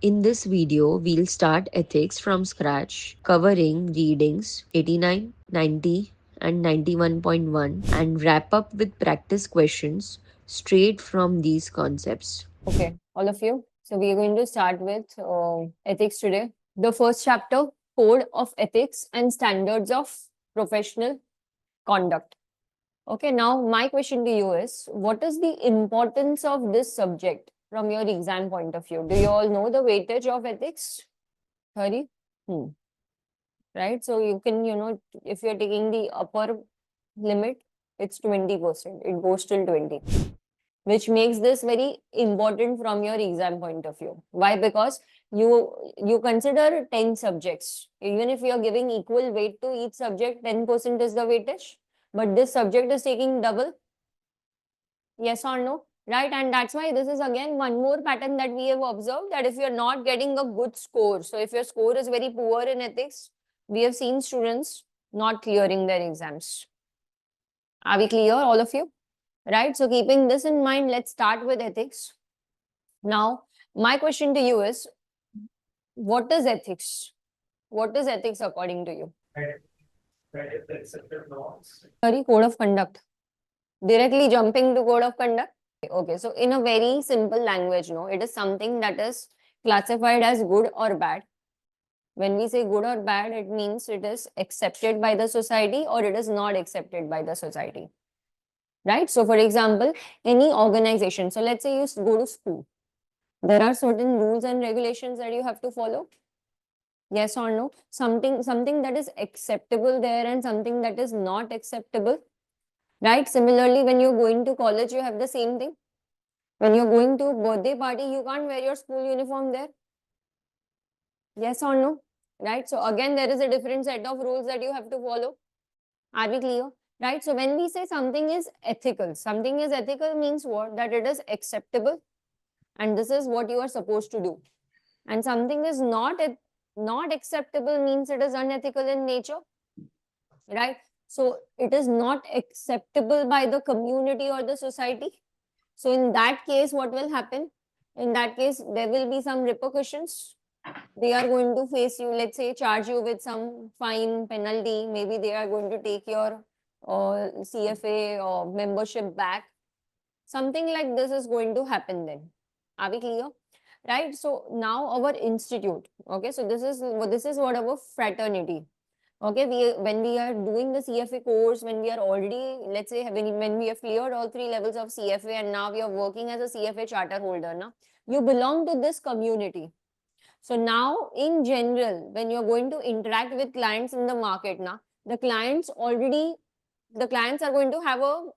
In this video, we'll start ethics from scratch, covering readings 89, 90, and 91.1, and wrap up with practice questions straight from these concepts. Okay, all of you. So we are going to start with ethics today. The first chapter, Code of Ethics and Standards of Professional Conduct. Okay, now my question to you is, what is the importance of this subject from your exam point of view? Do you all know the weightage of ethics? 30? Right? So you can, if you're taking the upper limit, it's 20%. It goes till 20, which makes this very important from your exam point of view. Why? Because you consider 10 subjects. Even if you are giving equal weight to each subject, 10% is the weightage. But this subject is taking double. Yes or no? Right? And that's why this is again one more pattern that we have observed, that if you're not getting a good score, so if your score is very poor in ethics, we have seen students not clearing their exams. Are we clear, all of you? Right? So keeping this in mind, let's start with ethics. Now, my question to you is, what is ethics? What is ethics according to you? Sorry, code of conduct. Directly jumping to code of conduct. Okay, so in a very simple language, no, it is something that is classified as good or bad. When we say good or bad, it means it is accepted by the society or it is not accepted by the society. Right? So, for example, any organization. So, let's say you go to school. There are certain rules and regulations that you have to follow. Yes or no? Something that is acceptable there and something that is not acceptable. Right? Similarly, when you're going to college, you have the same thing. When you're going to a birthday party, you can't wear your school uniform there. Yes or no? Right? So again, there is a different set of rules that you have to follow. Are we clear? Right? So when we say something is ethical means what? That it is acceptable and this is what you are supposed to do. And something is not acceptable means it is unethical in nature. Right? So it is not acceptable by the community or the society. So in that case, what will happen? In that case, there will be some repercussions. They are going to face you, let's say, charge you with some fine, penalty. Maybe they are going to take your CFA or membership back. Something like this is going to happen then. Are we clear? Right? So now our institute. Okay, so this is what our fraternity. Okay, when we are doing the CFA course, when we are already, let's say, when we have cleared all 3 levels of CFA and now we are working as a CFA charter holder, na, you belong to this community. So now, in general, when you're going to interact with clients in the market, now the clients are going to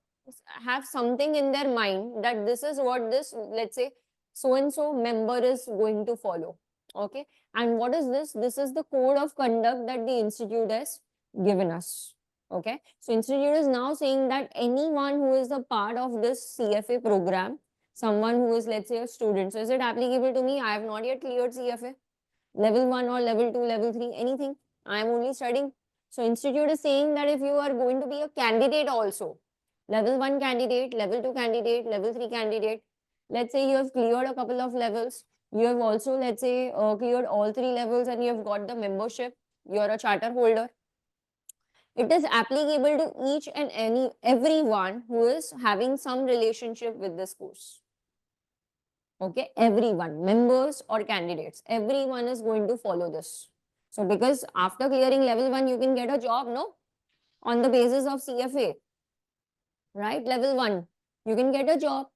have something in their mind that this is what this, let's say, so and so member is going to follow. Okay, and what is this? This is the code of conduct that the institute has given us. Okay, so institute is now saying that anyone who is a part of this CFA program, someone who is, let's say, a student. So is it applicable to me? I have not yet cleared CFA. Level 1 or level 2, level 3, anything. I am only studying. So institute is saying that if you are going to be a candidate also, level 1 candidate, level 2 candidate, level 3 candidate, let's say you have cleared a couple of levels, you have also, let's say, cleared all 3 levels and you have got the membership, you are a charter holder. It is applicable to each and everyone who is having some relationship with this course. Okay, everyone, members or candidates, everyone is going to follow this. So because after clearing level 1, you can get a job, no? On the basis of CFA, right? Level 1, you can get a job.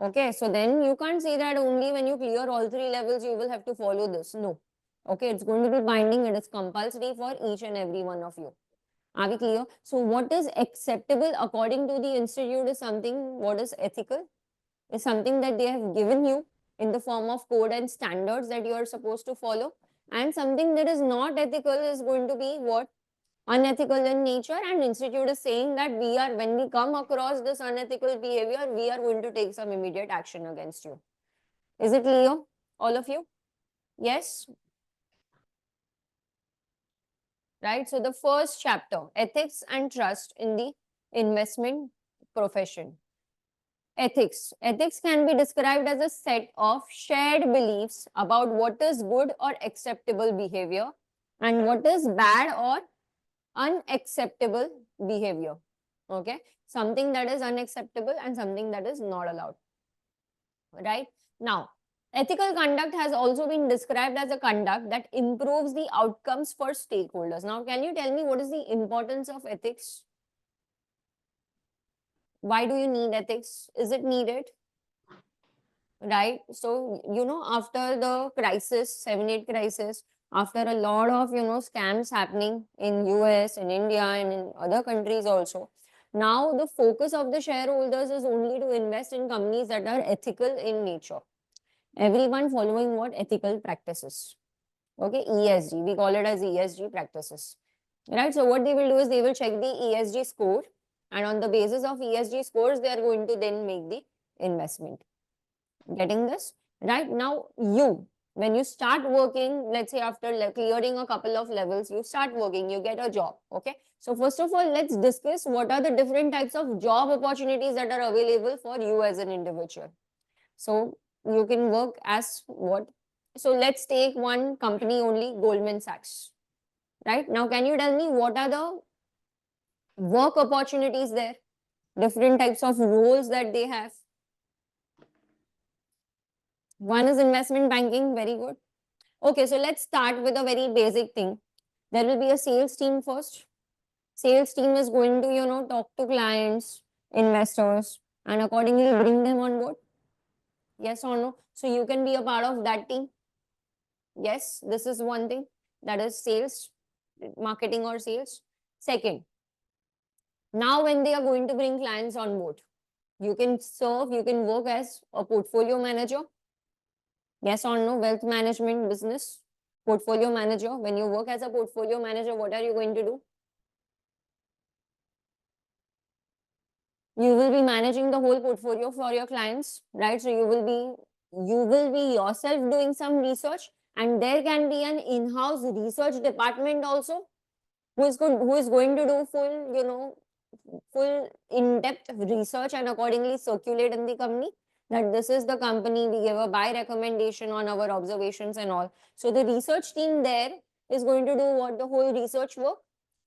Okay, so then you can't say that only when you clear all 3 levels, you will have to follow this. No. Okay, it's going to be binding. It is compulsory for each and every one of you. Are we clear? So what is acceptable according to the institute is something, what is ethical is something that they have given you in the form of code and standards that you are supposed to follow, and something that is not ethical is going to be what? Unethical in nature, and institute is saying that when we come across this unethical behavior, we are going to take some immediate action against you. Is it clear, all of you? Yes? Right? So the first chapter, ethics and trust in the investment profession. Ethics. Ethics can be described as a set of shared beliefs about what is good or acceptable behavior and what is bad or unacceptable behavior. Okay, something that is unacceptable and something that is not allowed. Right now, ethical conduct has also been described as a conduct that improves the outcomes for stakeholders. Now, can you tell me what is the importance of ethics? Why do you need ethics? Is it needed? Right, so after the crisis, 7-8 crisis, after a lot of scams happening in US, in India, and in other countries also, now the focus of the shareholders is only to invest in companies that are ethical in nature. Everyone following what? Ethical practices. Okay, ESG, we call it as ESG practices. Right, so what they will do is they will check the ESG score, and on the basis of ESG scores they are going to then make the investment. Getting this? Right, now, when you start working, let's say after clearing a couple of levels, you start working, you get a job. Okay, so first of all, let's discuss what are the different types of job opportunities that are available for you as an individual. So you can work as what? So let's take one company only, Goldman Sachs. Right, now can you tell me what are the work opportunities there, different types of roles that they have? One is investment banking, very good. Okay, so let's start with a very basic thing. There will be a sales team first. Sales team is going to, talk to clients, investors, and accordingly bring them on board. Yes or no? So you can be a part of that team. Yes, this is one thing, that is sales, marketing or sales. Second, now when they are going to bring clients on board, you can work as a portfolio manager. Yes or no? Wealth management business, portfolio manager. When you work as a portfolio manager, what are you going to do? You will be managing the whole portfolio for your clients, right? So you will be yourself doing some research, and there can be an in-house research department also who is going to do full in-depth research and accordingly circulate in the company that this is the company, we give a buy recommendation on our observations and all. So the research team there is going to do what? The whole research work.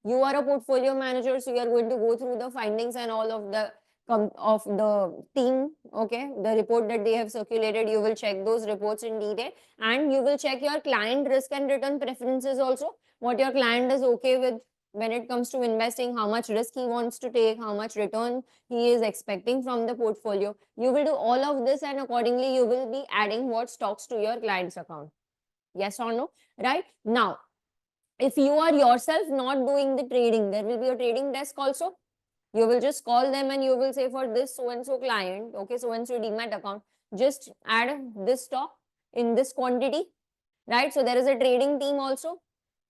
You are a portfolio manager, so you are going to go through the findings and all of the team. Okay, the report that they have circulated, you will check those reports in detail, and you will check your client risk and return preferences also, what your client is okay with when it comes to investing, how much risk he wants to take, how much return he is expecting from the portfolio. You will do all of this, and accordingly you will be adding what? Stocks to your client's account. Yes or no? Right, now, if you are yourself not doing the trading, there will be a trading desk also. You will just call them and you will say, for this so and so client, okay, so and so demat account, just add this stock in this quantity. Right, so there is a trading team also.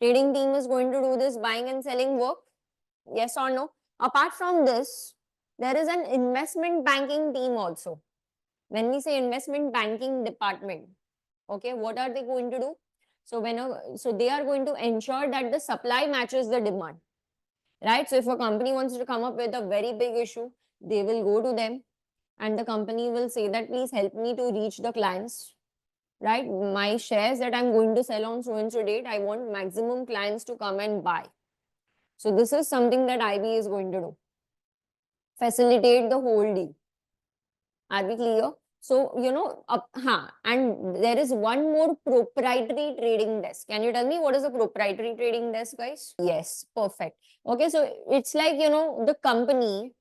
Trading team is going to do this buying and selling work. Yes or no? Apart from this, there is an investment banking team also. When we say investment banking department, okay, what are they going to do? So they are going to ensure that the supply matches the demand. Right, so if a company wants to come up with a very big issue, they will go to them, and the company will say that please help me to reach the clients. Right, my shares that I'm going to sell on so and so date, I want maximum clients to come and buy. So this is something that IB is going to do, facilitate the whole deal. Are we clear? So and there is one more proprietary trading desk. Can you tell me what is a proprietary trading desk, guys? Yes, perfect. Okay, so it's like the company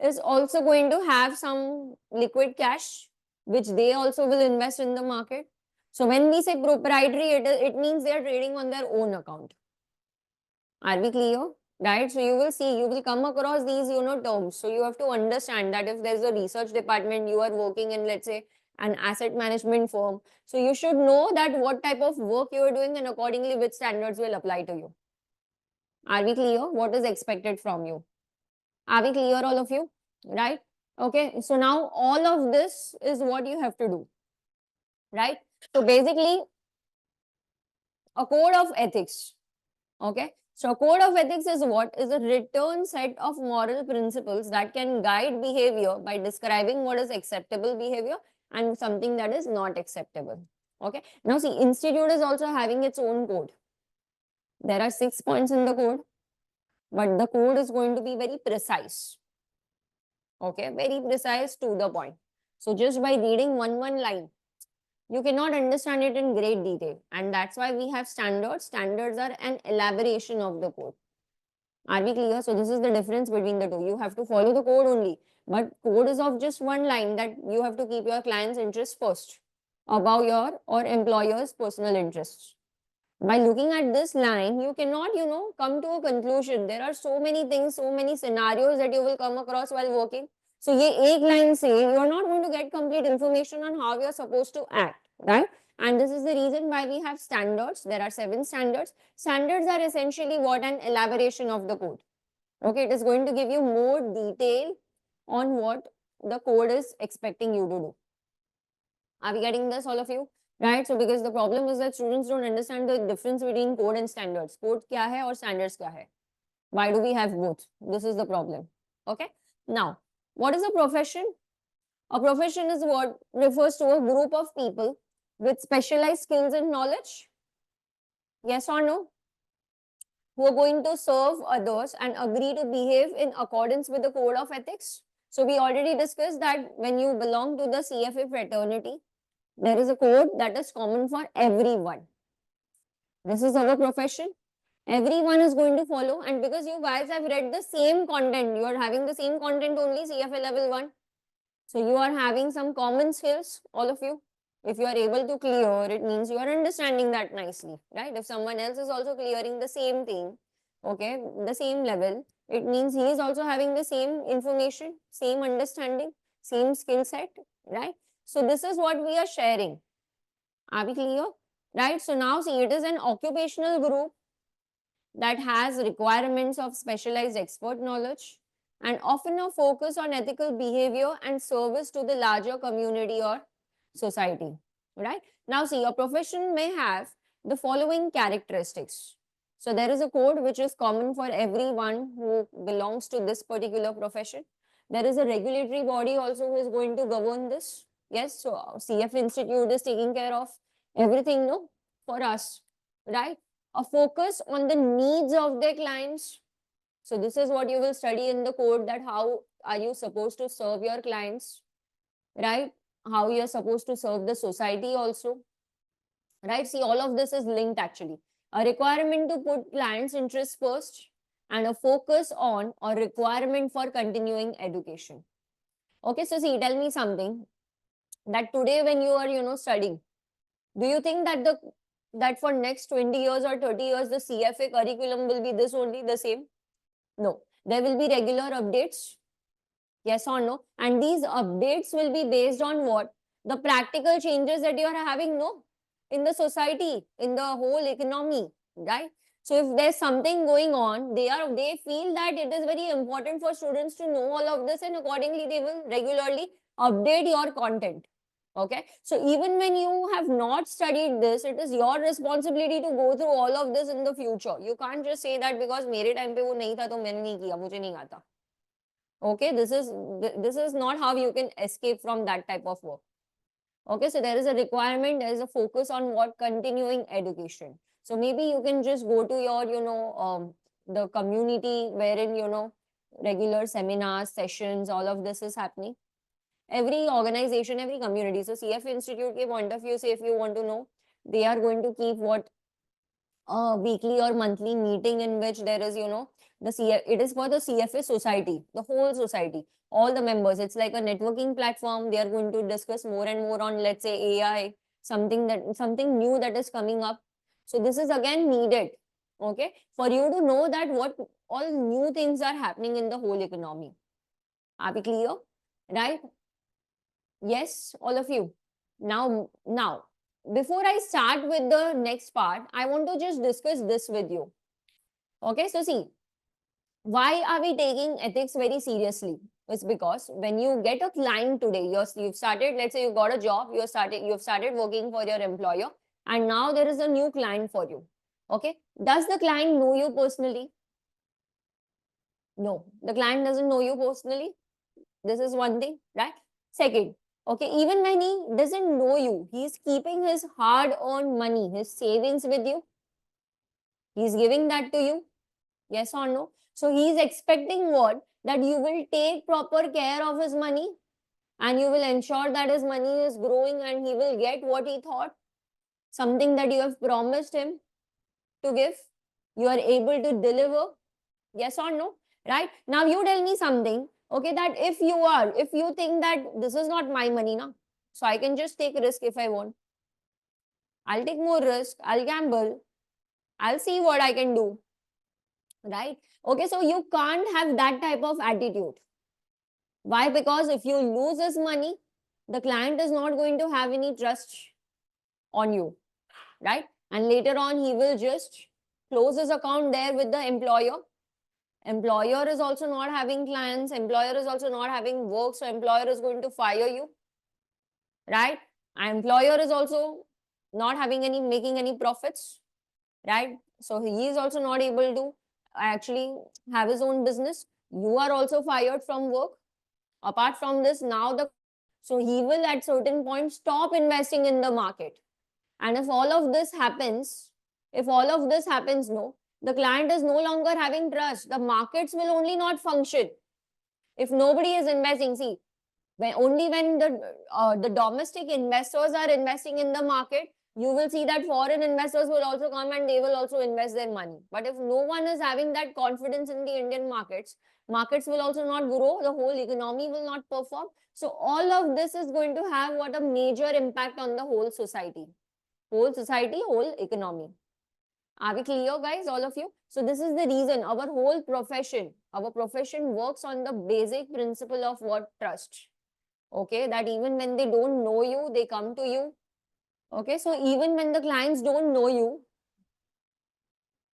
is also going to have some liquid cash which they also will invest in the market. So when we say proprietary, it means they are trading on their own account. Are we clear? Right, so you will see, you will come across these terms. So you have to understand that if there's a research department, you are working in, let's say, an asset management firm, so you should know that what type of work you are doing and accordingly which standards will apply to you. Are we clear? What is expected from you? Are we clear, all of you? Right, okay, so now all of this is what you have to do. Right, so basically a code of ethics. Okay, So a code of ethics is what? Is a written set of moral principles that can guide behavior by describing what is acceptable behavior and something that is not acceptable. Okay. Now see, institute is also having its own code. There are 6 points in the code, but the code is going to be very precise. Okay, very precise to the point. So just by reading one line, you cannot understand it in great detail, and that's why we have standards. Standards are an elaboration of the code. Are we clear? So this is the difference between the two. You have to follow the code only, but code is of just one line, that you have to keep your client's interest first above your or employer's personal interests. By looking at this line, you cannot, come to a conclusion. There are so many things, so many scenarios that you will come across while working. So ye ek line say you are not going to get complete information on how you are supposed to act, right? And this is the reason why we have standards. There are 7 standards. Standards are essentially what? An elaboration of the code. Okay, it is going to give you more detail on what the code is expecting you to do. Are we getting this, all of you? Right? So because the problem is that students don't understand the difference between code and standards. Code kya hai or standards kya hai? Why do we have both? This is the problem. Okay. Now, what is a profession? A profession is what refers to a group of people with specialized skills and knowledge. Yes or no? Who are going to serve others and agree to behave in accordance with the code of ethics. So we already discussed that when you belong to the CFA fraternity, there is a code that is common for everyone. This is our profession. Everyone is going to follow, and because you guys have read the same content, you are having the same content only, CFA level 1. So you are having some common skills, all of you. If you are able to clear, it means you are understanding that nicely, right? If someone else is also clearing the same thing, okay, the same level, it means he is also having the same information, same understanding, same skill set, right? So this is what we are sharing. Are we clear? Right? So now see, it is an occupational group that has requirements of specialized expert knowledge and often a focus on ethical behavior and service to the larger community or society. Right? Now see, your profession may have the following characteristics. So there is a code which is common for everyone who belongs to this particular profession. There is a regulatory body also who is going to govern this. Yes, so CF Institute is taking care of everything, no, for us, right? A focus on the needs of their clients. So this is what you will study in the code, that how are you supposed to serve your clients, right? How you're supposed to serve the society also, right? See, all of this is linked actually. A requirement to put clients' interests first and a focus on or requirement for continuing education. Okay, so see, tell me something, that today when you are, studying, do you think that that for next 20 years or 30 years the CFA curriculum will be this only, the same? No, there will be regular updates. Yes or no? And these updates will be based on what? The practical changes that you are having, no, in the society, in the whole economy, right? So if there's something going on, they feel that it is very important for students to know all of this, and accordingly they will regularly update your content. Okay, so even when you have not studied this, it is your responsibility to go through all of this in the future. You can't just say that because मेरे time पे वो नहीं था तो मैंने नहीं किया, मुझे नहीं आता. Okay, this is not how you can escape from that type of work. Okay, so there is a requirement, there is a focus on what? Continuing education. So maybe you can just go to your, the community wherein, regular seminars, sessions, all of this is happening. Every organization, every community. So CF Institute ke point of view, say if you want to know, they are going to keep what? A weekly or monthly meeting in which there is, it is for the CFA society, the whole society, all the members. It's like a networking platform. They are going to discuss more and more on, let's say, AI, something new that is coming up. So this is again needed, okay, for you to know that what all new things are happening in the whole economy. Are we clear? Right? Yes, all of you. Now, before I start with the next part, I want to just discuss this with you. Okay, so see, why are we taking ethics very seriously? It's because when you get a client today, you've started, let's say you got a job, you've started working for your employer, and now there is a new client for you. Okay. Does the client know you personally? No, the client doesn't know you personally. This is one thing, right? Second, okay, even when he doesn't know you, he's keeping his hard earned money, his savings with you. He's giving that to you. Yes or no? So he's expecting what? That you will take proper care of his money and you will ensure that his money is growing and he will get what he thought, something that you have promised him to give. You are able to deliver. Yes or no? Right? Now you tell me something, okay, that if you think that this is not my money now, so I can just take risk if I want. I'll take more risk, I'll gamble, I'll see what I can do. Right? Okay, so you can't have that type of attitude. Why? Because if you lose his money, the client is not going to have any trust on you, right? And later on, he will just close his account there with the employer. Employer is also not having clients, employer is also not having work, so employer is going to fire you, right? And employer is also not having any making any profits, right? So he is also not able to actually have his own business. You are also fired from work. Apart from this, now the so he will at certain point stop investing in the market. And if all of this happens, no, the client is no longer having trust. The markets will only not function if nobody is investing. See, when the domestic investors are investing in the market, you will see that foreign investors will also come and they will also invest their money. But if no one is having that confidence in the Indian markets, markets will also not grow, the whole economy will not perform. So all of this is going to have what a major impact on the whole society, whole economy. Are we clear, guys, all of you? So this is the reason our profession works on the basic principle of what? Trust. Okay, that even when they don't know you, they come to you. Okay, so even when the clients don't know you,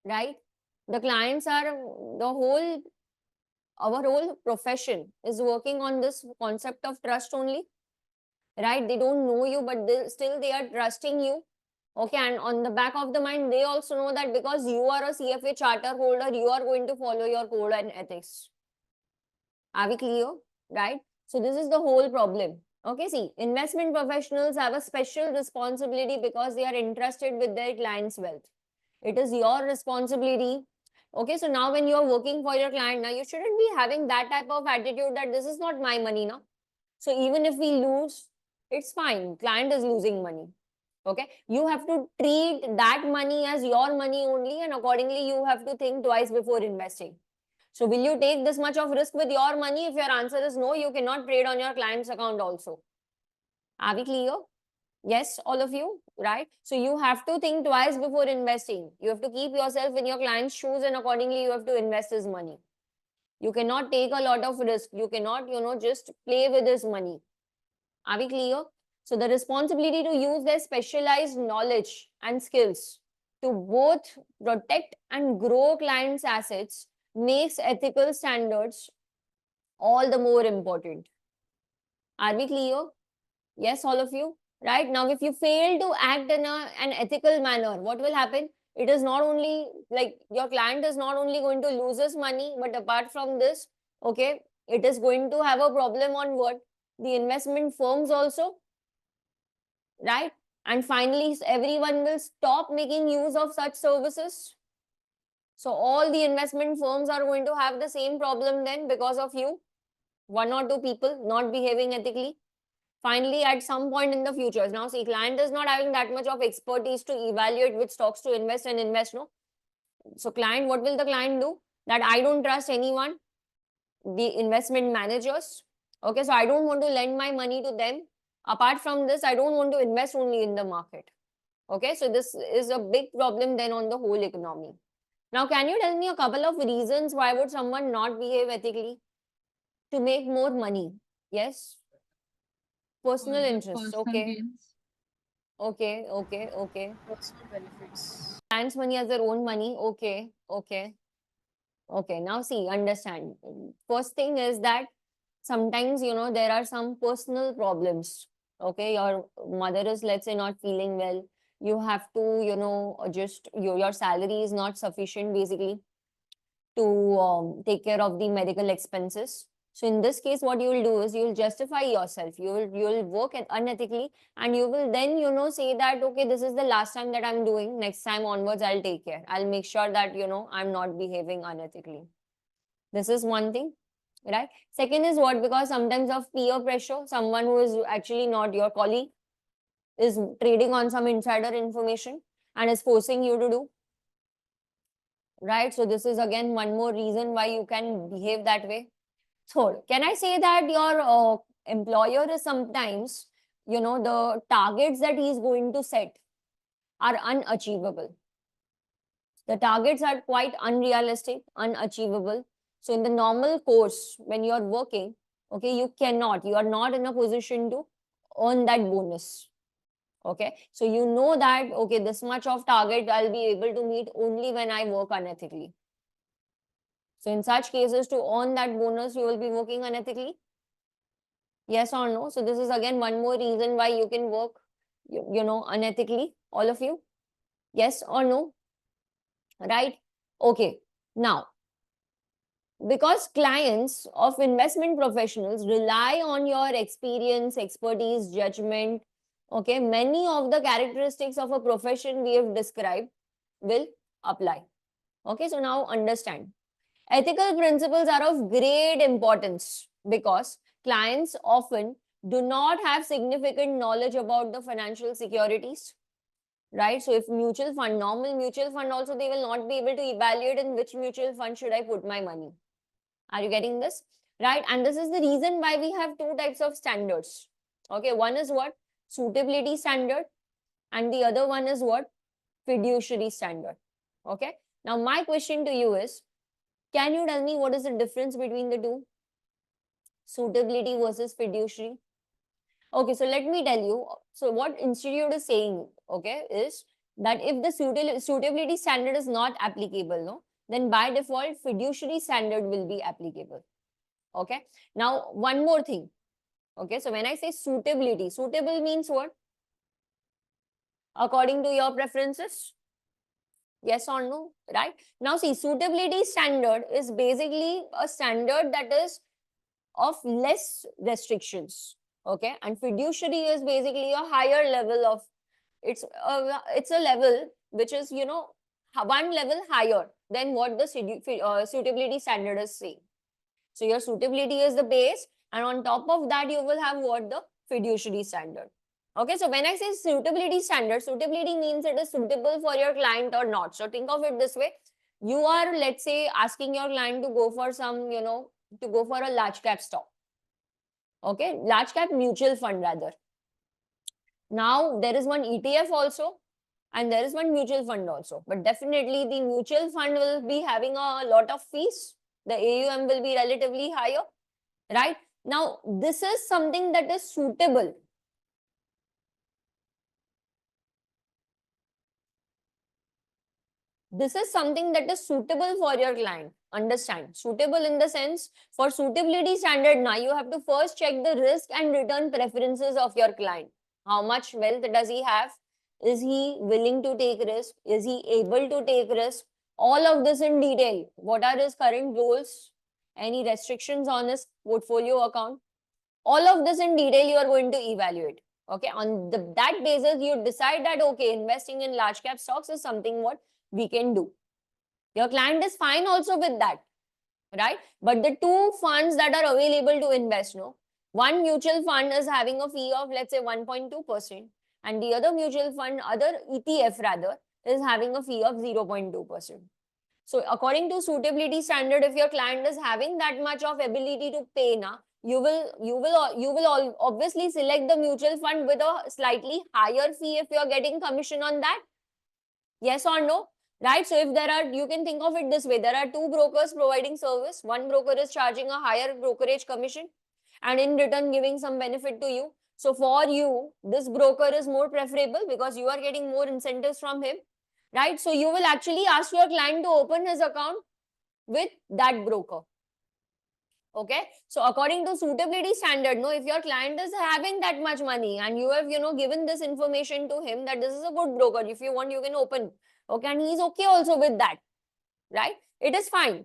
right? The clients are the whole our whole profession is working on this concept of trust only, right? They don't know you, but still they are trusting you. Okay, and on the back of the mind, they also know that because you are a CFA charter holder, you are going to follow your code and ethics. Are we clear? Right? So this is the whole problem. Okay, see, investment professionals have a special responsibility because they are entrusted with their client's wealth. It is your responsibility. Okay, so now when you are working for your client, now you shouldn't be having that type of attitude that this is not my money now. So even if we lose, it's fine. Client is losing money. Okay, you have to treat that money as your money only, and accordingly, you have to think twice before investing. So will you take this much of risk with your money? If your answer is no, you cannot trade on your client's account also. Are we clear? Yes, all of you, right? So you have to think twice before investing. You have to keep yourself in your client's shoes and accordingly you have to invest his money. You cannot take a lot of risk. You cannot, just play with his money. Are we clear? So the responsibility to use their specialized knowledge and skills to both protect and grow clients' assets makes ethical standards all the more important. Are we clear? Yes, all of you? Right? Now, if you fail to act in an ethical manner, what will happen? It is not only like your client is not only going to lose his money, but apart from this, okay, it is going to have a problem on what? The investment firms also, right? And finally, everyone will stop making use of such services. So all the investment firms are going to have the same problem then because of you, one or two people not behaving ethically. Finally, at some point in the future, now see, client is not having that much of expertise to evaluate which stocks to invest and invest, no. So client, what will the client do? That I don't trust anyone, the investment managers. Okay, so I don't want to lend my money to them. Apart from this, I don't want to invest only in the market. Okay, so this is a big problem then on the whole economy. Now, can you tell me a couple of reasons why would someone not behave ethically? To make more money. Yes. Personal interests. Personal Okay. gains. Okay. Okay. Okay. Personal benefits. Clients' money as their own money. Okay. Okay. Okay. Now see, understand. First thing is that sometimes, there are some personal problems. Okay. Your mother is, let's say, not feeling well. You have to, just your salary is not sufficient basically to take care of the medical expenses. So in this case, what you will do is you will justify yourself. You will work unethically, and you will then say that okay, this is the last time that I'm doing. Next time onwards, I'll take care. I'll make sure that I'm not behaving unethically. This is one thing, right? Second is what, because sometimes of peer pressure, someone who is actually not your colleague is trading on some insider information and is forcing you to do, right? So this is again one more reason why you can behave that way. Third, can I say that your employer is sometimes, the targets that he is going to set are unachievable. The targets are quite unrealistic, unachievable. So in the normal course, when you are working, okay, you are not in a position to earn that bonus. Okay, so you know that okay, this much of target I'll be able to meet only when I work unethically. So in such cases, to earn that bonus, you will be working unethically. Yes or no? So this is again one more reason why you can work, unethically, all of you. Yes or no? Right? Okay. Now, because clients of investment professionals rely on your experience, expertise, judgment, okay, many of the characteristics of a profession we have described will apply. Okay, so now understand. Ethical principles are of great importance because clients often do not have significant knowledge about the financial securities, right? So if mutual fund, normal mutual fund also, they will not be able to evaluate in which mutual fund should I put my money. Are you getting this? Right? And this is the reason why we have two types of standards. Okay, one is what? Suitability standard, and the other one is what? Fiduciary standard. Okay. Now my question to you is, can you tell me what is the difference between the two? Suitability versus fiduciary. Okay, so let me tell you. So what institute is saying, okay, is that if the suitability standard is not applicable, no, then by default fiduciary standard will be applicable. Okay. Now one more thing. Okay, so when I say suitability, suitable means what? According to your preferences. Yes or no? Right? Now see, suitability standard is basically a standard that is of less restrictions. Okay, and fiduciary is basically a higher level of, it's a level which is one level higher than what the suitability standard is saying. So your suitability is the base, and on top of that you will have what? The fiduciary standard. Okay, so when I say suitability standard, suitability means it is suitable for your client or not. So think of it this way. You are, let's say, asking your client to go for some, to go for a large cap stock. Okay, large cap mutual fund rather. Now there is one ETF also, and there is one mutual fund also. But definitely the mutual fund will be having a lot of fees. The AUM will be relatively higher, right? Now this is something that is suitable. This is something that is suitable for your client. Understand? Suitable in the sense, for suitability standard, now you have to first check the risk and return preferences of your client. How much wealth does he have? Is he willing to take risk? Is he able to take risk? All of this in detail. What are his current goals? Any restrictions on his portfolio account? All of this in detail you are going to evaluate. Okay, on that basis you decide that okay, investing in large cap stocks is something what we can do. Your client is fine also with that, right? But the two funds that are available to invest, no, one mutual fund is having a fee of let's say 1.2%, and the other mutual fund, other ETF rather, is having a fee of 0.2%. So according to suitability standard, if your client is having that much of ability to pay, na, you will obviously select the mutual fund with a slightly higher fee if you're getting commission on that. Yes or no? Right? So if there are, you can think of it this way, there are two brokers providing service. One broker is charging a higher brokerage commission and in return giving some benefit to you. So for you, this broker is more preferable because you are getting more incentives from him, right? So you will actually ask your client to open his account with that broker. Okay, so according to suitability standard, no, if your client is having that much money and you have, given this information to him that this is a good broker, if you want, you can open. Okay, and he's okay also with that, right? It is fine.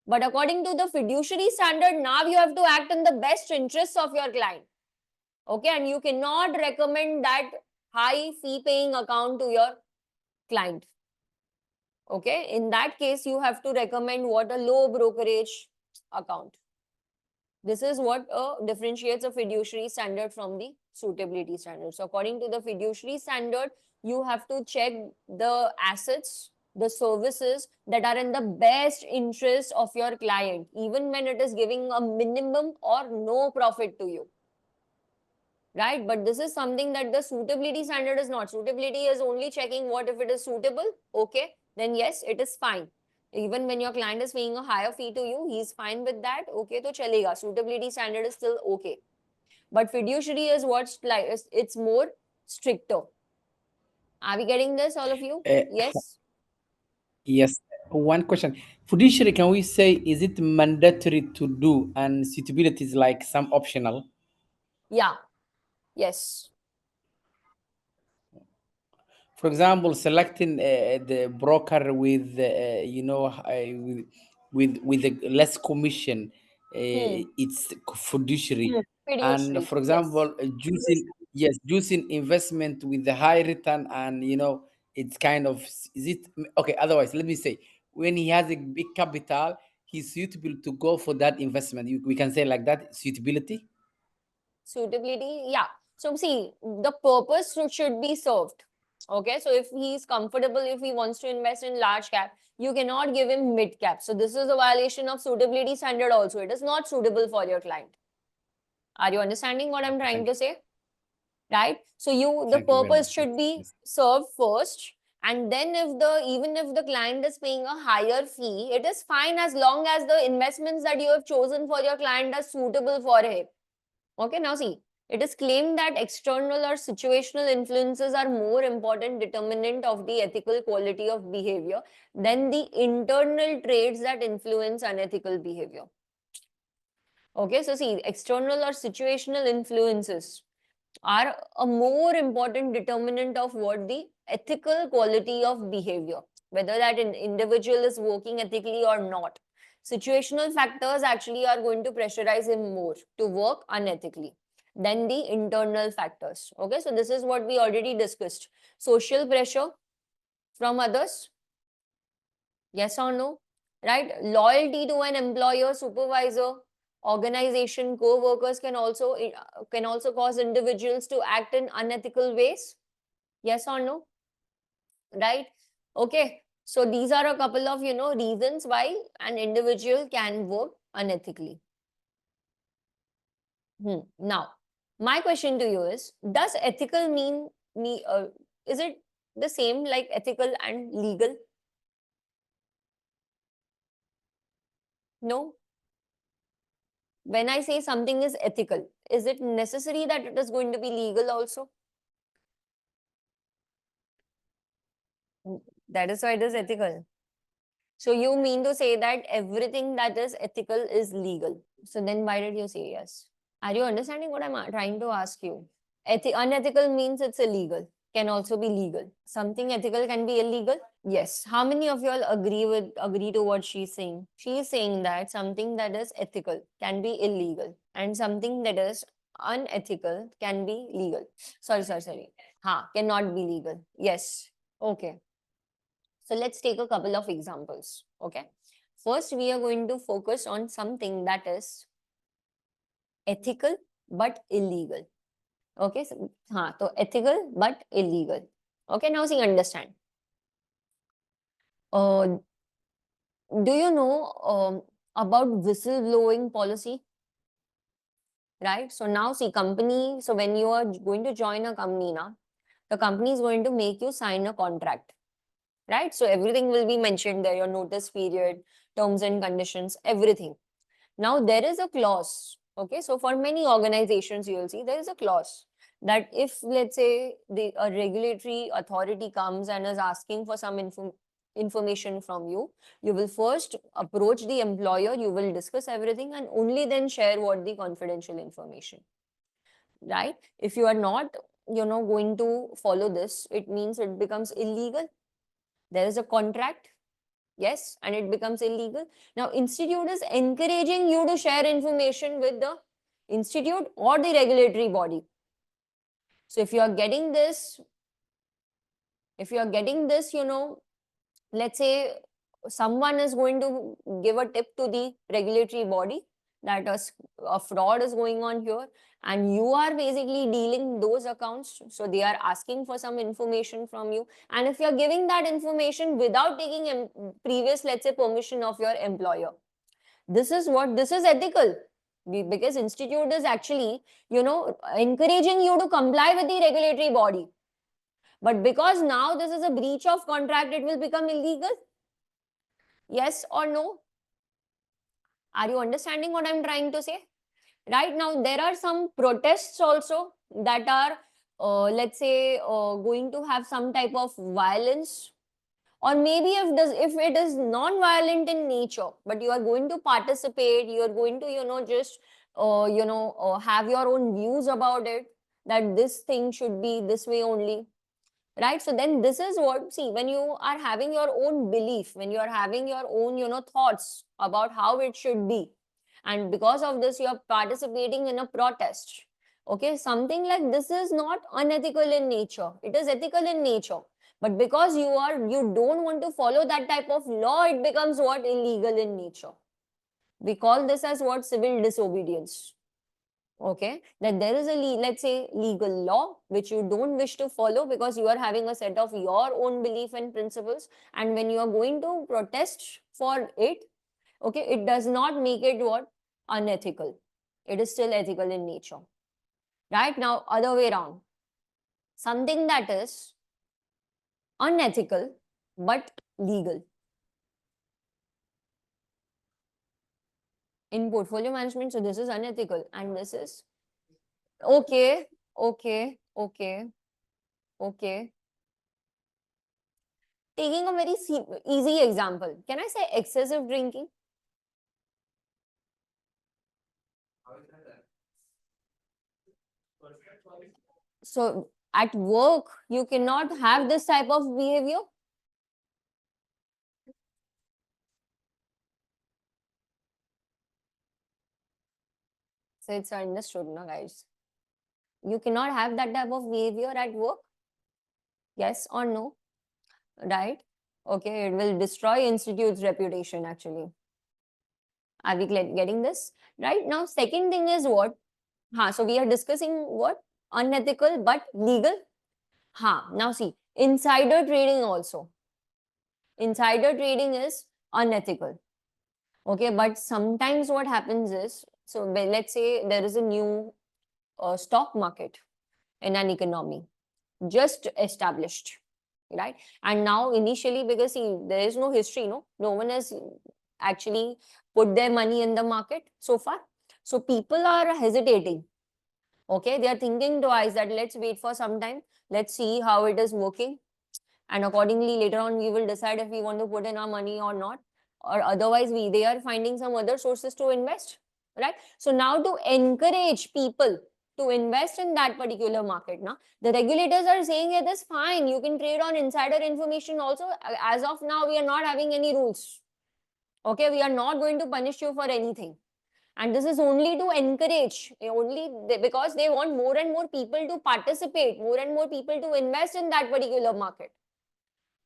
But according to the fiduciary standard, now you have to act in the best interests of your client. Okay, and you cannot recommend that high fee paying account to your client. Okay, in that case, you have to recommend what a low brokerage account. This is what differentiates a fiduciary standard from the suitability standard. So according to the fiduciary standard, you have to check the assets, the services that are in the best interest of your client, even when it is giving a minimum or no profit to you. Right? But this is something that the suitability standard is not. Suitability is only checking what if it is suitable. Okay, then yes, it is fine. Even when your client is paying a higher fee to you, he's fine with that. Okay, to chalega. Suitability standard is still okay. But fiduciary is what's like, it's more stricter. Are we getting this, all of you? Uh, Yes? yes. One question. Fiduciary, can we say, is it mandatory to do and suitability is like some optional? Yeah. Yes. For example, selecting the broker with with a less commission, Hmm. it's fiduciary. And Fiduciary. for Yes. example, choosing investment with the high return, and it's kind of, is it okay? Otherwise, let me say, when he has a big capital, he's suitable to go for that investment. We can say like that, suitability. Suitability, yeah. So see, the purpose should be served. Okay, so if he's comfortable, if he wants to invest in large cap, you cannot give him mid cap. So this is a violation of suitability standard also. It is not suitable for your client. Are you understanding what I'm trying Thank to you. say? Right? So the Thank you very purpose much. Yes. should be Yes. served first. And then even if the client is paying a higher fee, it is fine as long as the investments that you have chosen for your client are suitable for him. Okay, now see, it is claimed that external or situational influences are more important determinant of the ethical quality of behavior than the internal traits that influence unethical behavior. Okay, so see, external or situational influences are a more important determinant of what the ethical quality of behavior, whether that an individual is working ethically or not. Situational factors actually are going to pressurize him more to work unethically than the internal factors. Okay, so this is what we already discussed. Social pressure from others, yes or no? Right? Loyalty to an employer, supervisor, organization, co-workers can also cause individuals to act in unethical ways. Yes or no? Right? Okay. So these are a couple of reasons why an individual can work unethically. Now, my question to you is: does ethical mean me? Is it the same like ethical and legal? No. When I say something is ethical, is it necessary that it is going to be legal also? That is why it is ethical. So you mean to say that everything that is ethical is legal. So then why did you say yes? Are you understanding what I'm trying to ask you? Unethical means it's illegal, can also be legal. Something ethical can be illegal. Yes. How many of you all agree to what she's saying? She is saying that something that is ethical can be illegal and something that is unethical can be legal. Sorry. Ha, cannot be legal. Yes. Okay. So let's take a couple of examples. Okay. First, we are going to focus on something that is ethical but illegal. Okay. So ethical but illegal. Okay. Now, see, understand. Uh, do you know about whistleblowing policy? Right. So now, see, company. So when you are going to join a company now, the company is going to make you sign a contract. Right. So everything will be mentioned there, your notice period, terms and conditions, everything. Now, there is a clause. Okay. So for many organizations, you will see there is a clause that if, let's say, a regulatory authority comes and is asking for some info, information from you. You will first approach the employer, you will discuss everything, and only then share what the confidential information, right? If you are not, going to follow this, it means it becomes illegal. There is a contract, yes, and it becomes illegal. Now, institute is encouraging you to share information with the institute or the regulatory body. So if you are getting this, let's say someone is going to give a tip to the regulatory body that a fraud is going on here, and you are basically dealing those accounts, so they are asking for some information from you, and if you're giving that information without taking previous, let's say, permission of your employer, this is ethical. Because institute is actually, encouraging you to comply with the regulatory body, but because now this is a breach of contract, it will become illegal. Yes or no? Are you understanding what I'm trying to say? Right now, there are some protests also that are, let's say, going to have some type of violence, or maybe if it is non-violent in nature, but you are going to participate, you are going to, just, have your own views about it, that this thing should be this way only, right? So then this is what, see, when you are having your own belief, when you are having your own, thoughts about how it should be, and because of this you are participating in a protest, okay, something like this is not unethical in nature, it is ethical in nature, but because you don't want to follow that type of law, it becomes what, illegal in nature. We call this as what, civil disobedience. Okay, that there is a let's say legal law which you don't wish to follow because you are having a set of your own belief and principles, and when you are going to protest for it, okay, it does not make it what, unethical. It is still ethical in nature. Right now, other way around, something that is unethical but legal. In portfolio management, so this is unethical and this is okay, okay, okay, okay. Taking a very easy example, can I say excessive drinking? So at work, you cannot have this type of behavior. So it's understood, no, guys? You cannot have that type of behavior at work. Yes or no? Right? Okay, it will destroy institute's reputation actually. Are we getting this? Right now, second thing is what? So we are discussing what? Unethical but legal. Now see, insider trading also. Insider trading is unethical. Okay, but sometimes what happens is, so let's say there is a new stock market in an economy just established, right? And now initially, because see, there is no history, no one has actually put their money in the market so far, so people are hesitating. Okay, they are thinking twice that let's wait for some time, let's see how it is working, and accordingly later on we will decide if we want to put in our money or not, or otherwise they are finding some other sources to invest, right? So now to encourage people to invest in that particular market, now the regulators are saying it is fine, you can trade on insider information also. As of now, we are not having any rules. Okay, we are not going to punish you for anything, and this is only to encourage, because they want more and more people to participate, more and more people to invest in that particular market.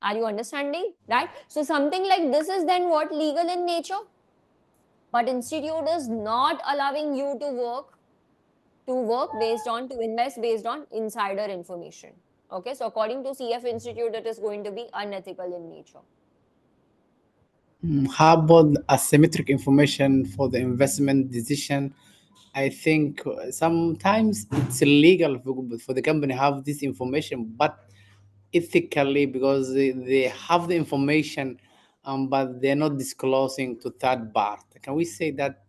Are you understanding? Right? So something like this is then what, legal in nature, but institute is not allowing you to work based on, to invest based on insider information. Okay, so according to CF Institute, it is going to be unethical in nature. How about asymmetric information for the investment decision? I think sometimes it's illegal for the company have this information, but ethically because they have the information, but they're not disclosing to third part. Can we say that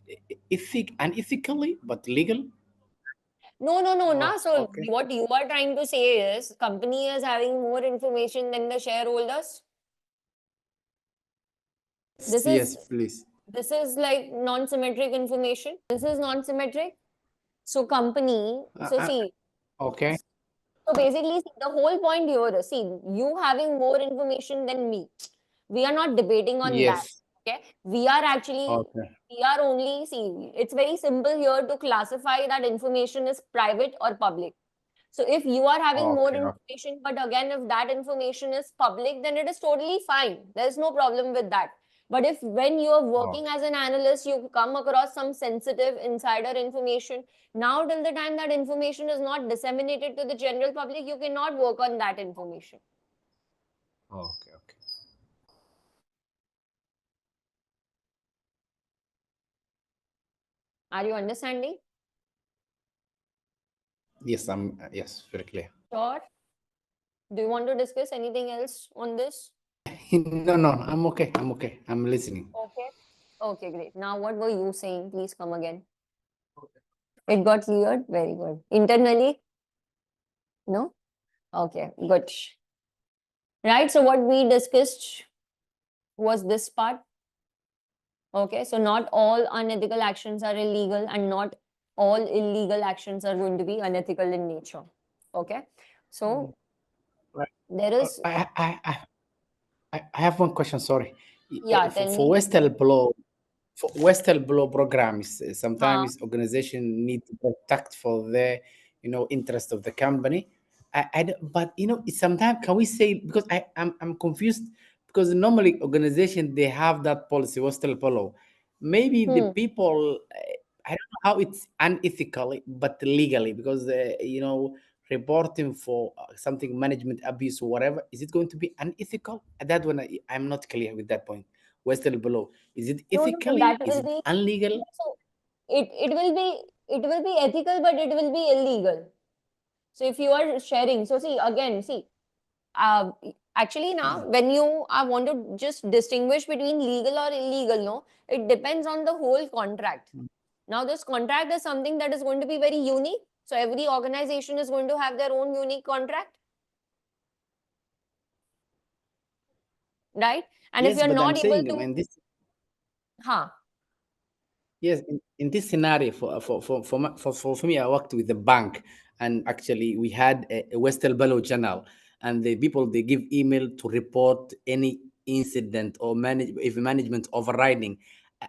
unethically but legal? No, no, no, Oh, na. So okay. what you are trying to say is company is having more information than the shareholders. This Yes, is please. this is like non-symmetric information. This is non-symmetric. So company, so see, Okay. so basically, see, the whole point here is, see, you having more information than me. We are not debating on that. Yes. Okay. We are actually, Okay. we are only, see, it's very simple here to classify that information is private or public. So if you are having more Okay. information, but again, if that information is public, then it is totally fine. There's no problem with that. But if when you are Oh, working as an analyst, you come across some sensitive insider information, now till the time that information is not disseminated to the general public, you cannot work on that information. okay. Okay. Are you understanding? Yes, yes, very clear. Sure. Do you want to discuss anything else on this? No, no, I'm okay. I'm okay. I'm listening. Okay. Okay, great. Now, what were you saying? Please come again. It got cleared? Very good. Internally? No? Okay, good. Right. So, what we discussed was this part. Okay. So, not all unethical actions are illegal, and not all illegal actions are going to be unethical in nature. Okay. So, Right. there Uh, is, I, I, I, I have one question. Sorry. yeah, For, tell for me. Western blow programs, Huh. sometimes organization need to protect for the interest of the company. But sometimes can we say, because I'm confused, because normally organization they have that policy Western blow. Maybe the Hmm. people, I don't know how it's unethically but legally, because reporting for something management abuse or whatever, is it going to be unethical? That one I'm not clear with that point. Western below, is it No, no, no. ethically, That is will it be, illegal? so it will be ethical, but it will be illegal. So, if you are sharing, so see, again, see, uh, actually now when you want to just distinguish between legal or illegal, no, it depends on the whole contract. Now this contract is something that is going to be very unique, so every organization is going to have their own unique contract, right? And if Yes, you're but I'm not able saying, to, in this, huh, yes, in this scenario, for me, I worked with the bank, and actually we had a Western Bellow channel, and the people they give email to report any incident or manage if management overriding.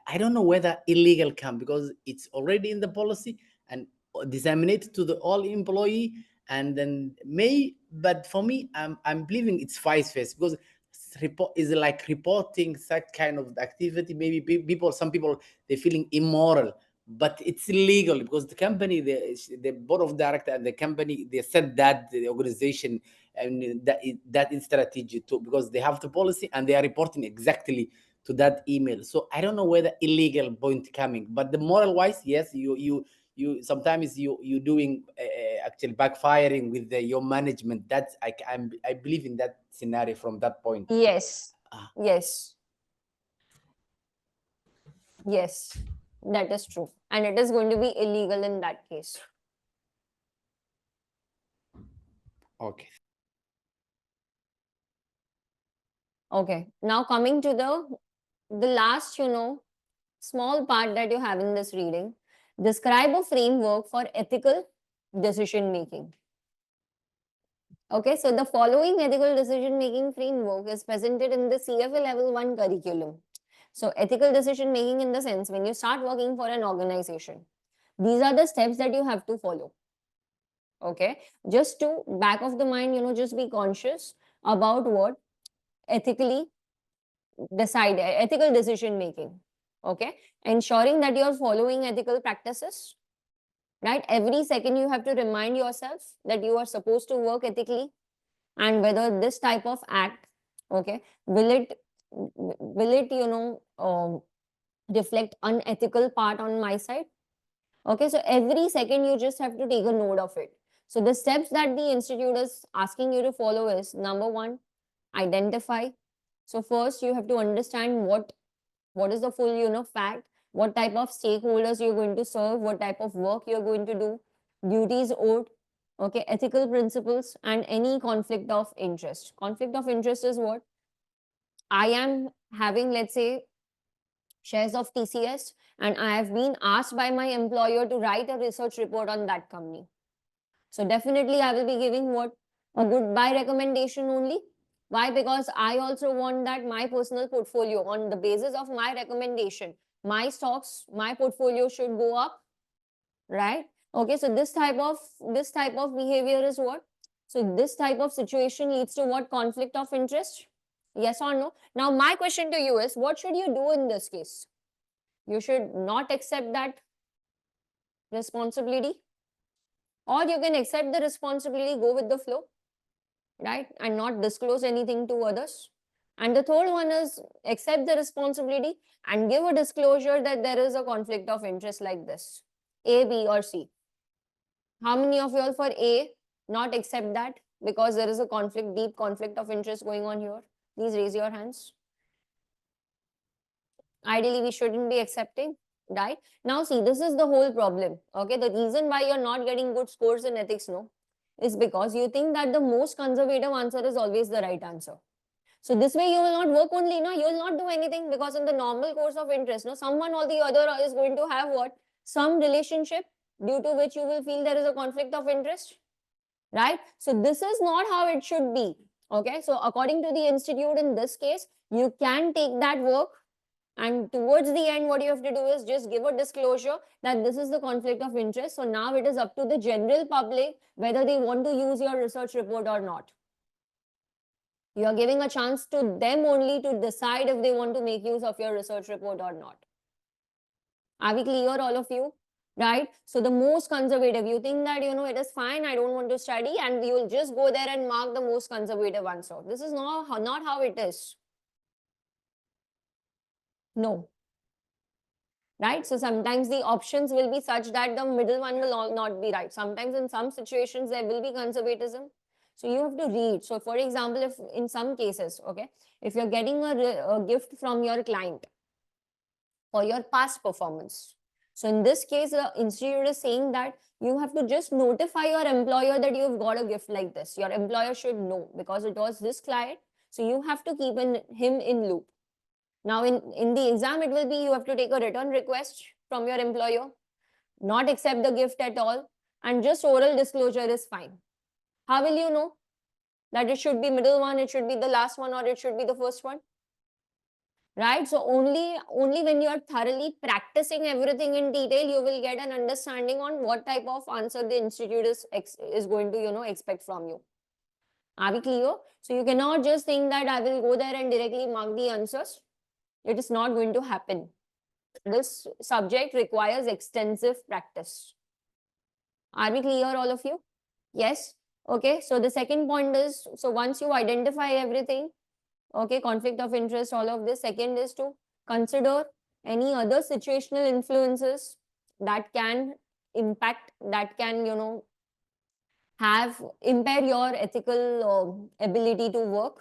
I don't know whether illegal can, because it's already in the policy and disseminated to the all employee, and then may. But for me, I'm believing it's vice versa, because report is like reporting such kind of activity. Maybe people, some people, they're feeling immoral, but it's illegal because the company, the board of director and the company, they said that the organization, and that is strategy too, because they have the policy and they are reporting exactly to that email. So I don't know whether illegal point coming, but the moral wise, yes, you sometimes you doing actually backfiring with your management. That's I believe in that scenario from that point. yes, Ah, yes, yes, that is true, and it is going to be illegal in that case. okay. Okay, now coming to the last, small part that you have in this reading, describe a framework for ethical decision making. Okay, so the following ethical decision making framework is presented in the CFA Level 1 curriculum. So, ethical decision making in the sense when you start working for an organization, these are the steps that you have to follow. Okay, just to back of the mind, just be conscious about what ethically decide ethical decision making. Okay, ensuring that you are following ethical practices, right? Every second you have to remind yourself that you are supposed to work ethically, and whether this type of act, okay, will it reflect unethical part on my side. Okay, so every second you just have to take a note of it. So the steps that the institute is asking you to follow is: number one, identify. So first you have to understand what is the full fact, what type of stakeholders you're going to serve, what type of work you're going to do, duties owed, okay, ethical principles, and any conflict of interest. Conflict of interest is what? I am having, let's say, shares of TCS, and I have been asked by my employer to write a research report on that company. So definitely I will be giving what? A good buy recommendation only. Why? Because I also want that my personal portfolio, on the basis of my recommendation, my stocks, my portfolio should go up, right? Okay, so this type of behavior is what? So this type of situation leads to what? Conflict of interest. Yes or no? Now my question to you is, what should you do in this case? You should not accept that responsibility, or you can accept the responsibility, go with the flow, right, and not disclose anything to others. And the third one is accept the responsibility and give a disclosure that there is a conflict of interest like this, A, B, or C. How many of you all for A not accept that because there is a conflict, deep conflict of interest going on here? Please raise your hands. Ideally, we shouldn't be accepting, right? Now, see, this is the whole problem. Okay, the reason why you're not getting good scores in ethics, no, is because you think that the most conservative answer is always the right answer. So this way you will not work only, no, you will not do anything, because in the normal course of interest, no, someone or the other is going to have what? Some relationship due to which you will feel there is a conflict of interest, right? So this is not how it should be. Okay, so according to the institute in this case, you can take that work, and towards the end what you have to do is just give a disclosure that this is the conflict of interest. So now it is up to the general public whether they want to use your research report or not. You are giving a chance to them only to decide if they want to make use of your research report or not. Are we clear, all of you? Right? So the most conservative, you think that, it is fine, I don't want to study, and you will just go there and mark the most conservative answer. This is not how it is. No. Right? So sometimes the options will be such that the middle one will not be right. Sometimes in some situations there will be conservatism. So you have to read. So for example, if in some cases, okay, if you're getting a gift from your client for your past performance. So in this case, the institute is saying that you have to just notify your employer that you've got a gift like this. Your employer should know because it was this client. So you have to keep him in loop. Now in the exam, it will be you have to take a return request from your employer, not accept the gift at all, and just oral disclosure is fine. How will you know that it should be middle one, it should be the last one, or it should be the first one? Right? So only when you are thoroughly practicing everything in detail, you will get an understanding on what type of answer the institute is going to expect from you. Are we clear? So you cannot just think that I will go there and directly mark the answers. It is not going to happen. This subject requires extensive practice. Are we clear, all of you? Yes. Okay, so the second point is, so once you identify everything, okay, conflict of interest, all of this, second is to consider any other situational influences that can impact, that can have impair your ethical ability to work.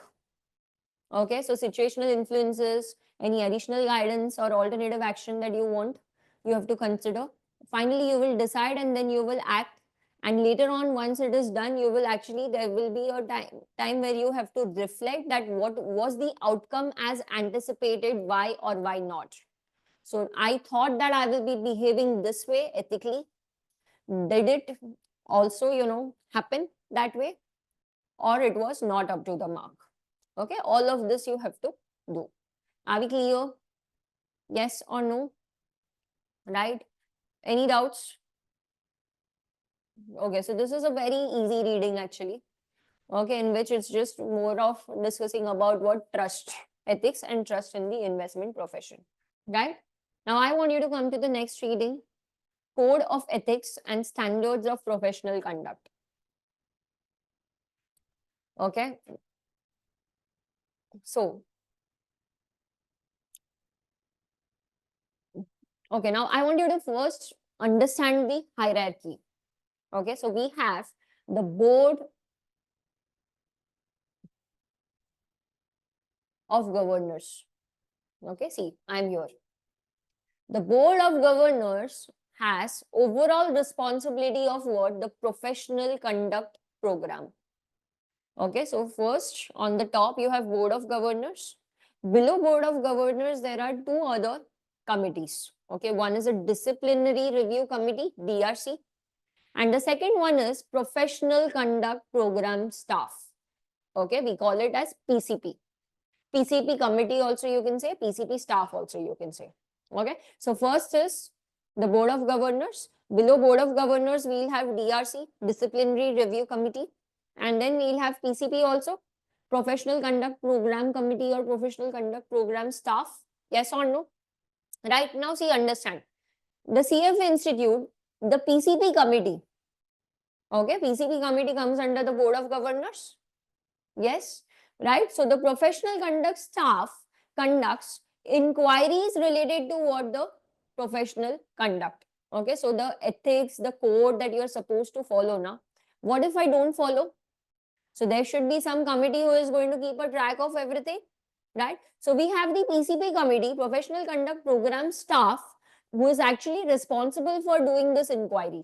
Okay, so situational influences, any additional guidance or alternative action that you want, you have to consider. Finally, you will decide and then you will act. And later on, once it is done, you will actually, there will be a time where you have to reflect that what was the outcome as anticipated, why or why not. So I thought that I will be behaving this way ethically. Did it also, happen that way? Or it was not up to the mark? Okay, all of this you have to do. Are we clear? Yes or no? Right? Any doubts? Okay, so this is a very easy reading actually. Okay, in which it's just more of discussing about what trust, ethics and trust in the investment profession. Right? Now I want you to come to the next reading, Code of Ethics and Standards of Professional Conduct. Okay, so okay, now I want you to first understand the hierarchy. Okay, so we have the board of governors. Okay, see, I'm here. The board of governors has overall responsibility of what? The professional conduct program. Okay, so first on the top you have board of governors. Below board of governors there are two other committees. Okay, one is a disciplinary review committee, DRC, and the second one is professional conduct program staff. Okay, we call it as PCP. PCP committee also you can say, PCP staff also you can say. Okay, so first is the board of governors. Below board of governors, we'll have DRC, disciplinary review committee, and then we'll have PCP also, professional conduct program committee or professional conduct program staff. Yes or no? Right now, see, understand the CFA Institute, the PCP committee. Okay, PCP committee comes under the board of governors. Yes, right. So the professional conduct staff conducts inquiries related to what the professional conduct. Okay, so the ethics, the code that you are supposed to follow now. What if I don't follow? So there should be some committee who is going to keep a track of everything, right? So we have the PCP committee, professional conduct program staff, who is actually responsible for doing this inquiry.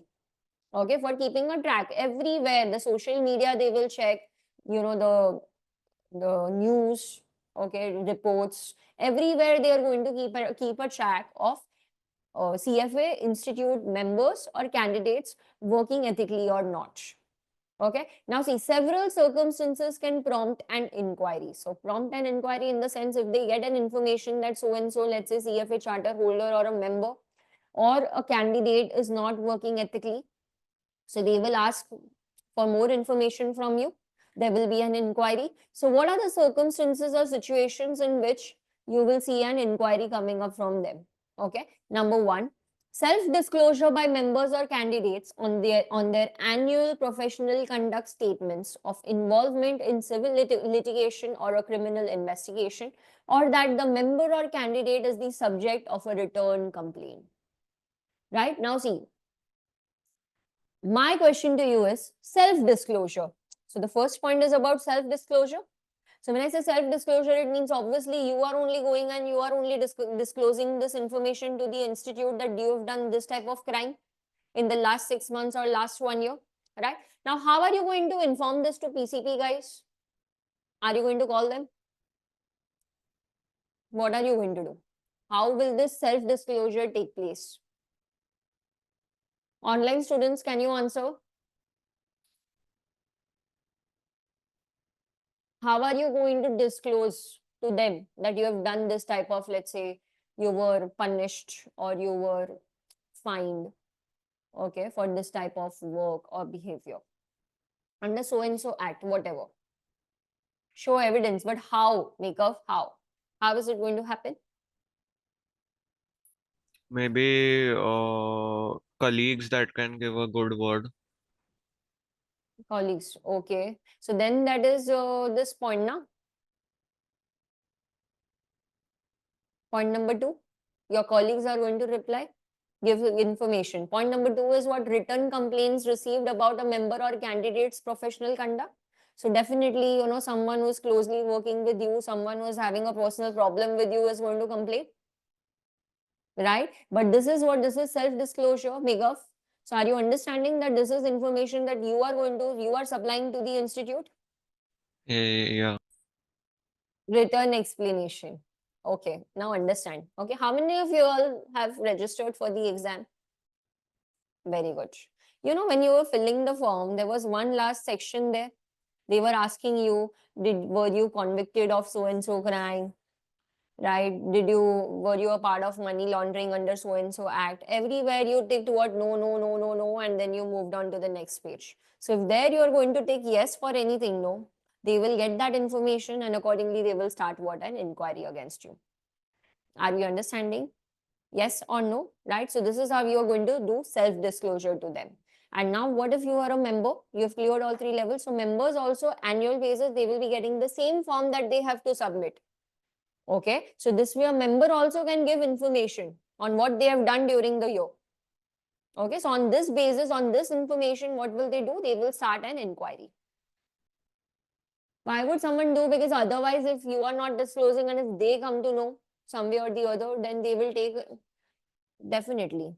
Okay, for keeping a track everywhere, the social media they will check, you know, the news, okay, reports, everywhere they are going to keep a track of CFA Institute members or candidates working ethically or not. Okay, now see, several circumstances can prompt an inquiry. So prompt an inquiry in the sense if they get an information that so and so, let's say CFA charter holder or a member or a candidate is not working ethically, so they will ask for more information from you. There will be an inquiry. So what are the circumstances or situations in which you will see an inquiry coming up from them? Okay, number one, self-disclosure by members or candidates on their annual professional conduct statements of involvement in civil litigation or a criminal investigation, or that the member or candidate is the subject of a return complaint. Right now, see, my question to you is self-disclosure. So the first point is about self-disclosure. So when I say self-disclosure, it means obviously you are only going and you are only disclosing this information to the institute that you have done this type of crime in the last 6 months or last 1 year, right? Now, how are you going to inform this to PCP guys? Are you going to call them? What are you going to do? How will this self-disclosure take place? Online students, can you answer? How are you going to disclose to them that you have done this type of, let's say, you were punished or you were fined, okay, for this type of work or behavior under so and so act, whatever? Show evidence, but how? Make of how? How is it going to happen? Maybe colleagues that can give a good word. Colleagues, okay. So then that is this point now. Point number two, your colleagues are going to reply, give information. Point number two is what? Written complaints received about a member or candidate's professional conduct. So definitely, you know, someone who's closely working with you, someone who's having a personal problem with you is going to complain, right? But this is what? This is self-disclosure, Megaf. So are you understanding that this is information that you are supplying to the institute? Yeah. Written explanation. Okay, now understand. Okay, how many of you all have registered for the exam? Very good. You know, when you were filling the form, there was one last section there. They were asking you, were you convicted of so and so crime? Right? Were you a part of money laundering under so and so act? Everywhere you ticked what? No, no, no, no, no, and then you moved on to the next page. So if there you are going to take yes for anything, no, they will get that information and accordingly they will start what? An inquiry against you. Are we understanding? Yes or no, right? So this is how you are going to do self-disclosure to them. And now what if you are a member? You have cleared all 3 levels. So members also annual basis, they will be getting the same form that they have to submit. Okay, so this way a member also can give information on what they have done during the year. Okay, so on this basis, on this information, what will they do? They will start an inquiry. Why would someone do? Because otherwise, if you are not disclosing and if they come to know some way or the other, then they will take definitely.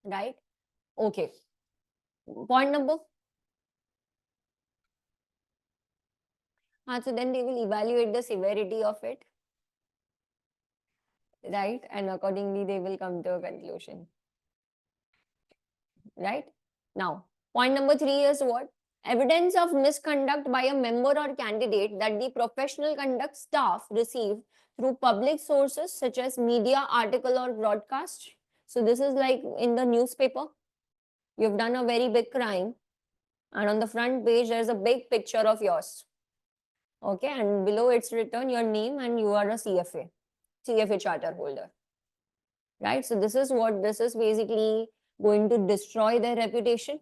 Right? Okay. Point number. So then they will evaluate the severity of it. right? And accordingly, they will come to a conclusion, right? Now, point number 3 is what? Evidence of misconduct by a member or candidate that the professional conduct staff received through public sources such as media, article, or broadcast. So, this is like in the newspaper. You've done a very big crime, and on the front page, there's a big picture of yours. Okay, and below it's written your name and you are a CFA charter holder, right? So this is what this is basically going to destroy their reputation.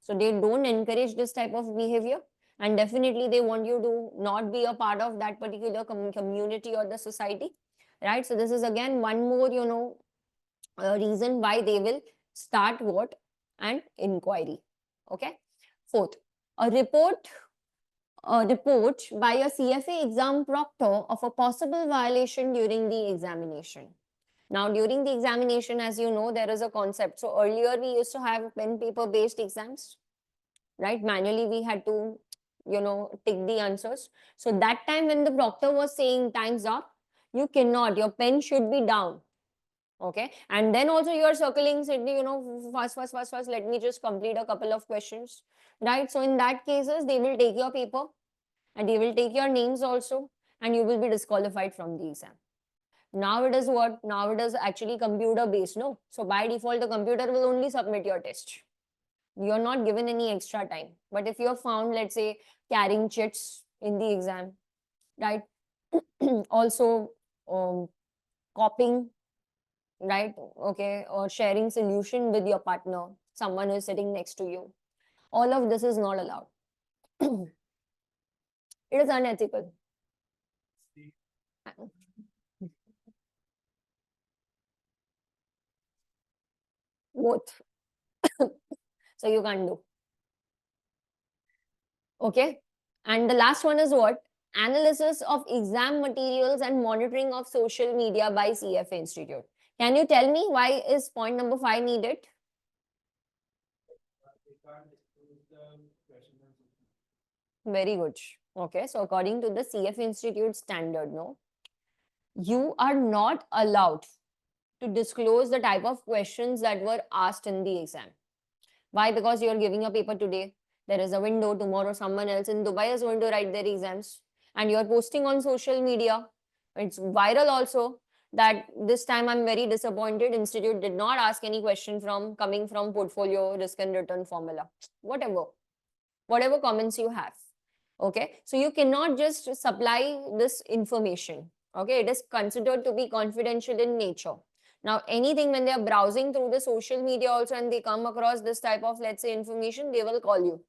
So they don't encourage this type of behavior, and definitely they want you to not be a part of that particular community or the society, right? So this is again one more, reason why they will start what? An inquiry. Okay. Fourth, a report by a CFA exam proctor of a possible violation during the examination. Now, during the examination, as you know, there is a concept. So earlier we used to have pen paper based exams, right? Manually we had to, tick the answers. So that time when the proctor was saying time's up, you cannot, your pen should be down. Okay. And then also you are circling, fast, let me just complete a couple of questions, right? So in that cases, they will take your paper and they will take your names also, and you will be disqualified from the exam. Now it is what? Now it is actually computer based, no? So by default, the computer will only submit your test. You're not given any extra time. But if you're found, let's say, carrying chits in the exam, right? Also, copying, right? Okay, or sharing solution with your partner, someone who is sitting next to you. All of this is not allowed. It is unethical. Both. So you can't do. Okay. And the last one is what? Analysis of exam materials and monitoring of social media by CFA Institute. Can you tell me why is point number 5 needed? Very good. Okay. So according to the CFA Institute standard, no, you are not allowed to disclose the type of questions that were asked in the exam. Why? Because you are giving a paper today. There is a window. Tomorrow, someone else in Dubai is going to write their exams. And you are posting on social media. It's viral also that this time I'm very disappointed. Institute did not ask any question from coming from portfolio risk and return formula. Whatever comments you have. Okay. So you cannot just supply this information. Okay. It is considered to be confidential in nature. Now, anything when they are browsing through the social media also and they come across this type of, let's say, information, they will call you.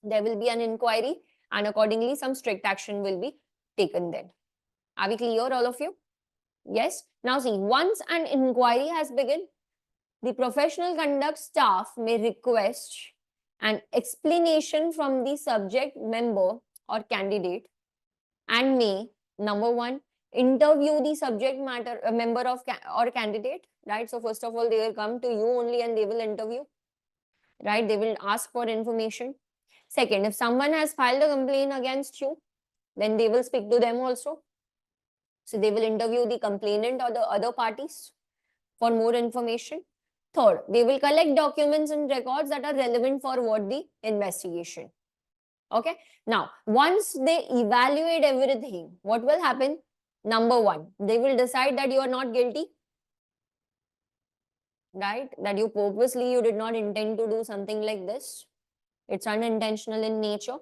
There will be an inquiry and accordingly some strict action will be taken then. Are we clear, all of you? Yes. Now see, once an inquiry has begun, the professional conduct staff may request an explanation from the subject member or candidate and may, number one, interview the subject matter member of or candidate, right? So first of all, they will come to you only and they will interview, right? They will ask for information. Second, if someone has filed a complaint against you, then they will speak to them also. So they will interview the complainant or the other parties for more information. Third, they will collect documents and records that are relevant for what the investigation. Okay. Now, once they evaluate everything, what will happen? Number one, they will decide that you are not guilty, right? That you purposely, you did not intend to do something like this. It's unintentional in nature.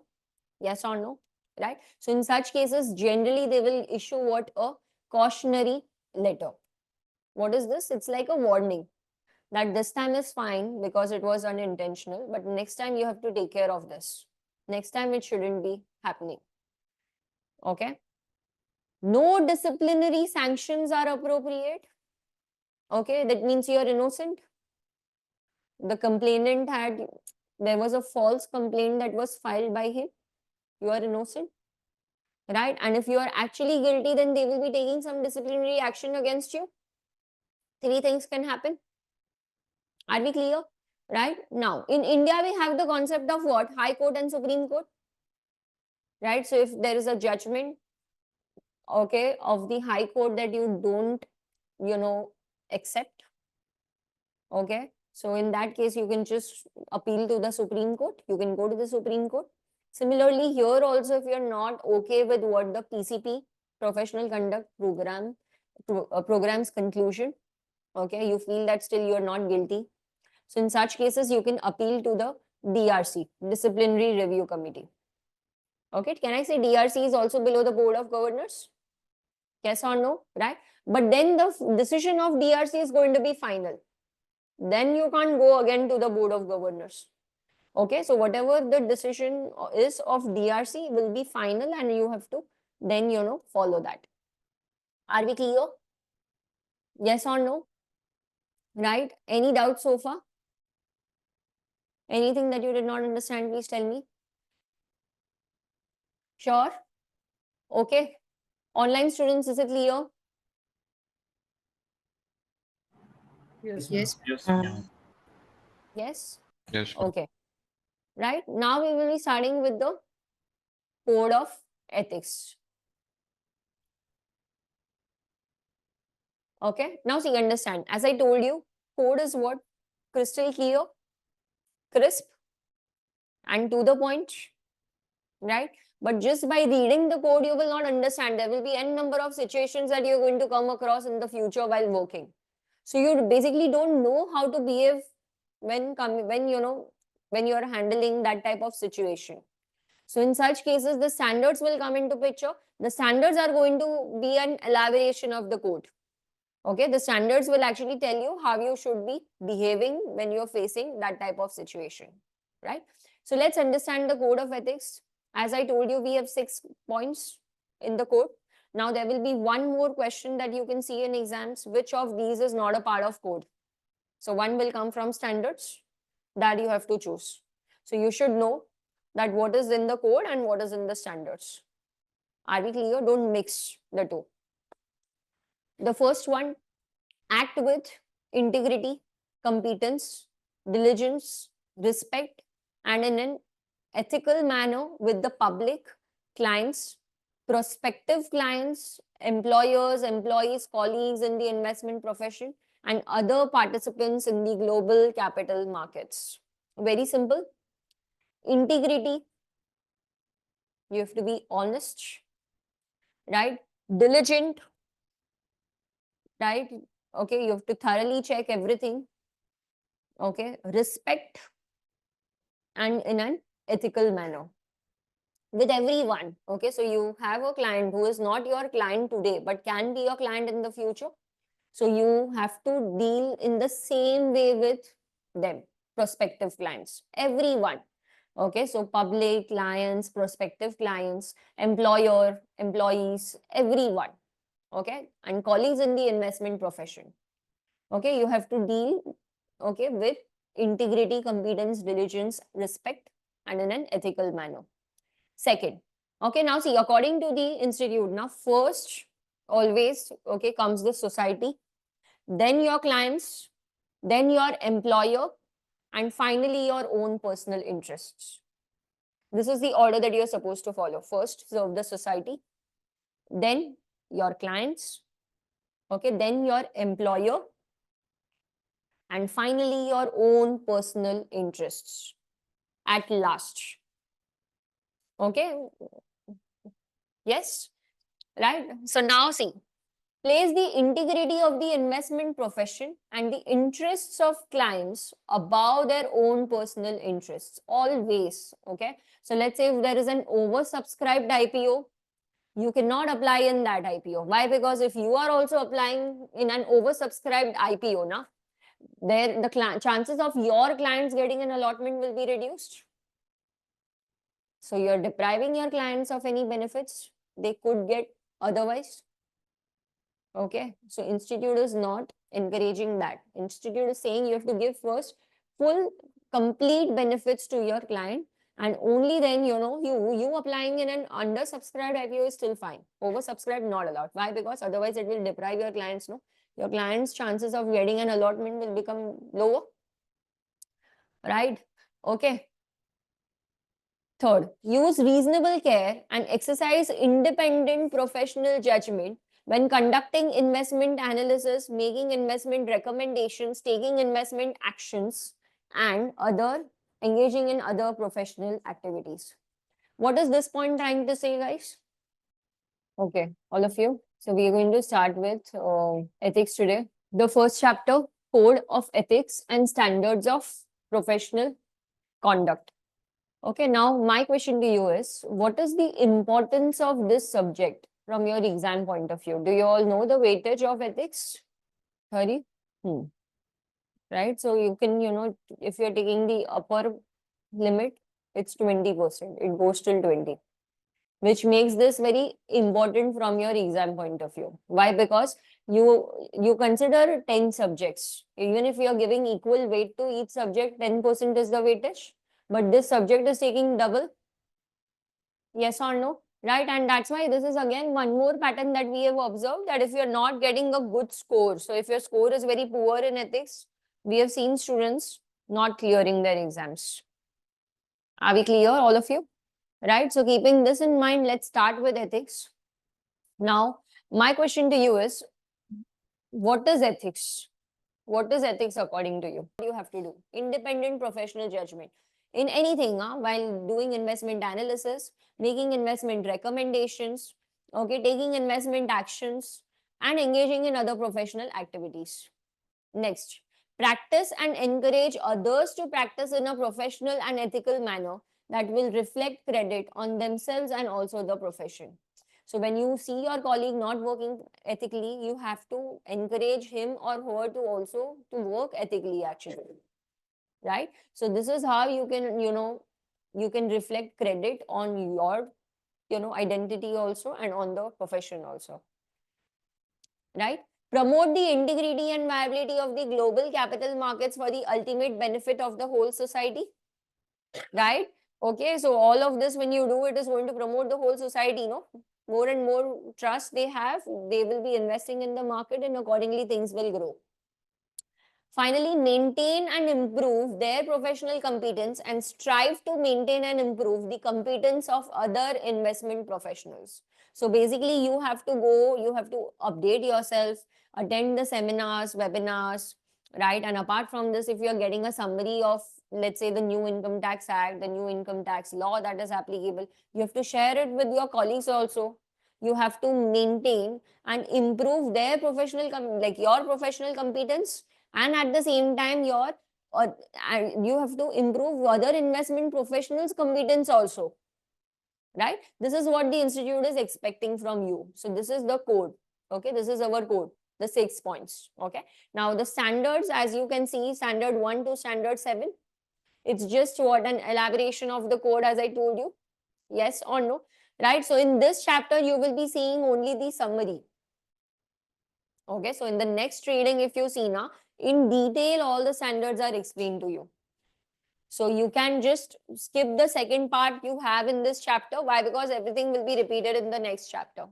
Yes or no? Right? So in such cases, generally they will issue what? A cautionary letter. What is this? It's like a warning that this time is fine because it was unintentional, but next time you have to take care of this. Next time it shouldn't be happening. Okay. No disciplinary sanctions are appropriate. Okay, that means you are innocent. The complainant there was a false complaint that was filed by him. You are innocent. Right? And if you are actually guilty, then they will be taking some disciplinary action against you. 3 things can happen. Are we clear? Right? Now, in India, we have the concept of what? High Court and Supreme Court. Right? So if there is a judgment, okay, of the High Court that you don't accept. Okay, so in that case, you can just appeal to the Supreme Court. You can go to the Supreme Court. Similarly, here also, if you're not okay with what the PCP, Professional Conduct Program's conclusion, okay, you feel that still you're not guilty. So in such cases, you can appeal to the DRC, Disciplinary Review Committee. Okay, can I say DRC is also below the Board of Governors? Yes or no, right? But then the decision of DRC is going to be final. Then you can't go again to the Board of Governors. Okay, so whatever the decision is of DRC will be final and you have to then, follow that. Are we clear? Yes or no? Right? Any doubts so far? Anything that you did not understand, please tell me. Sure? Okay. Online students, is it clear? Yes. Yes? Yes. Okay. Right? Now we will be starting with the code of ethics. Okay. Now see, understand. As I told you, code is what? Crystal clear, crisp, and to the point. Right? But just by reading the code, you will not understand. There will be n number of situations that you're going to come across in the future while working. So you basically don't know how to behave when you're handling that type of situation. So in such cases, the standards will come into picture. The standards are going to be an elaboration of the code. Okay, the standards will actually tell you how you should be behaving when you're facing that type of situation, right? So let's understand the code of ethics. As I told you, we have 6 points in the code. Now there will be one more question that you can see in exams. Which of these is not a part of code? So one will come from standards that you have to choose. So you should know that what is in the code and what is in the standards. Are we clear? Don't mix the two. The first one, act with integrity, competence, diligence, respect, and in an ethical manner with the public, clients, prospective clients, employers, employees, colleagues in the investment profession, and other participants in the global capital markets. Very simple. Integrity, you have to be honest, right? Diligent, right? Okay, you have to thoroughly check everything. Okay, respect, and in an ethical manner with everyone. Okay, so you have a client who is not your client today but can be your client in the future. So you have to deal in the same way with them, prospective clients, everyone. Okay, so public clients, prospective clients, employer, employees, everyone. Okay, and colleagues in the investment profession. Okay, you have to deal, okay, with integrity, competence, diligence, respect, and in an ethical manner. Second, okay, now see, according to the institute, now first always, okay, comes the society, then your clients, then your employer, and finally your own personal interests. This is the order that you're supposed to follow. First, serve the society, then your clients, okay, then your employer, and finally your own personal interests at last. Okay, yes, right? So now see, place the integrity of the investment profession and the interests of clients above their own personal interests always. Okay, so let's say if there is an oversubscribed IPO, you cannot apply in that IPO. Why? Because if you are also applying in an oversubscribed IPO, now there the chances of your clients getting an allotment will be reduced. So you're depriving your clients of any benefits they could get otherwise. Okay, so institute is not encouraging that. Institute is saying you have to give first full complete benefits to your client, and only then you applying in an undersubscribed IPO is still fine. Oversubscribed not allowed. Why? Because otherwise it will deprive your clients. No, your clients' chances of getting an allotment will become lower. Right? Okay. Third, use reasonable care and exercise independent professional judgment when conducting investment analysis, making investment recommendations, taking investment actions, and engaging in other professional activities. What is this point trying to say, guys? Okay, all of you. So we are going to start with ethics today. The first chapter, Code of Ethics and Standards of Professional Conduct. Okay, now my question to you is, what is the importance of this subject from your exam point of view? Do you all know the weightage of ethics? 30? Right, so you can, if you're taking the upper limit, it's 20%. It goes till 20. Which makes this very important from your exam point of view. Why? Because you consider 10 subjects. Even if you're giving equal weight to each subject, 10% is the weightage. But this subject is taking double. Yes or no? Right? And that's why this is again one more pattern that we have observed, that if you're not getting a good score, so if your score is very poor in ethics, we have seen students not clearing their exams. Are we clear, all of you? Right? So keeping this in mind, let's start with ethics. Now, my question to you is, what is ethics? What is ethics according to you? What you have to do? Independent professional judgment. In anything, while doing investment analysis, making investment recommendations, okay, taking investment actions, and engaging in other professional activities. Next, practice and encourage others to practice in a professional and ethical manner that will reflect credit on themselves and also the profession. So when you see your colleague not working ethically, you have to encourage him or her to also to work ethically actually. Right? So this is how you can, you can reflect credit on your, identity also and on the profession also. Right? Promote the integrity and viability of the global capital markets for the ultimate benefit of the whole society. Right? Okay, so all of this, when you do, it is going to promote the whole society, no? More and more trust they have, they will be investing in the market, and accordingly things will grow. Finally, maintain and improve their professional competence and strive to maintain and improve the competence of other investment professionals. So basically, you have to go, you have to update yourself, attend the seminars, webinars, right? And apart from this, if you're getting a summary of, let's say, the new Income Tax Act, the new income tax law that is applicable, you have to share it with your colleagues also. You have to maintain and improve their professional, like your professional competence, and at the same time you have to improve other investment professionals competence also, right? This is what the institute is expecting from you. So this is the code. Okay, this is our code, the 6 points. Okay, now the standards, as you can see, standard 1 to standard 7, it's just what an elaboration of the code, as I told you. Yes or no? Right? So in this chapter you will be seeing only the summary. Okay, so in the next reading, if you see now, in detail, all the standards are explained to you. So you can just skip the second part you have in this chapter. Why? Because everything will be repeated in the next chapter.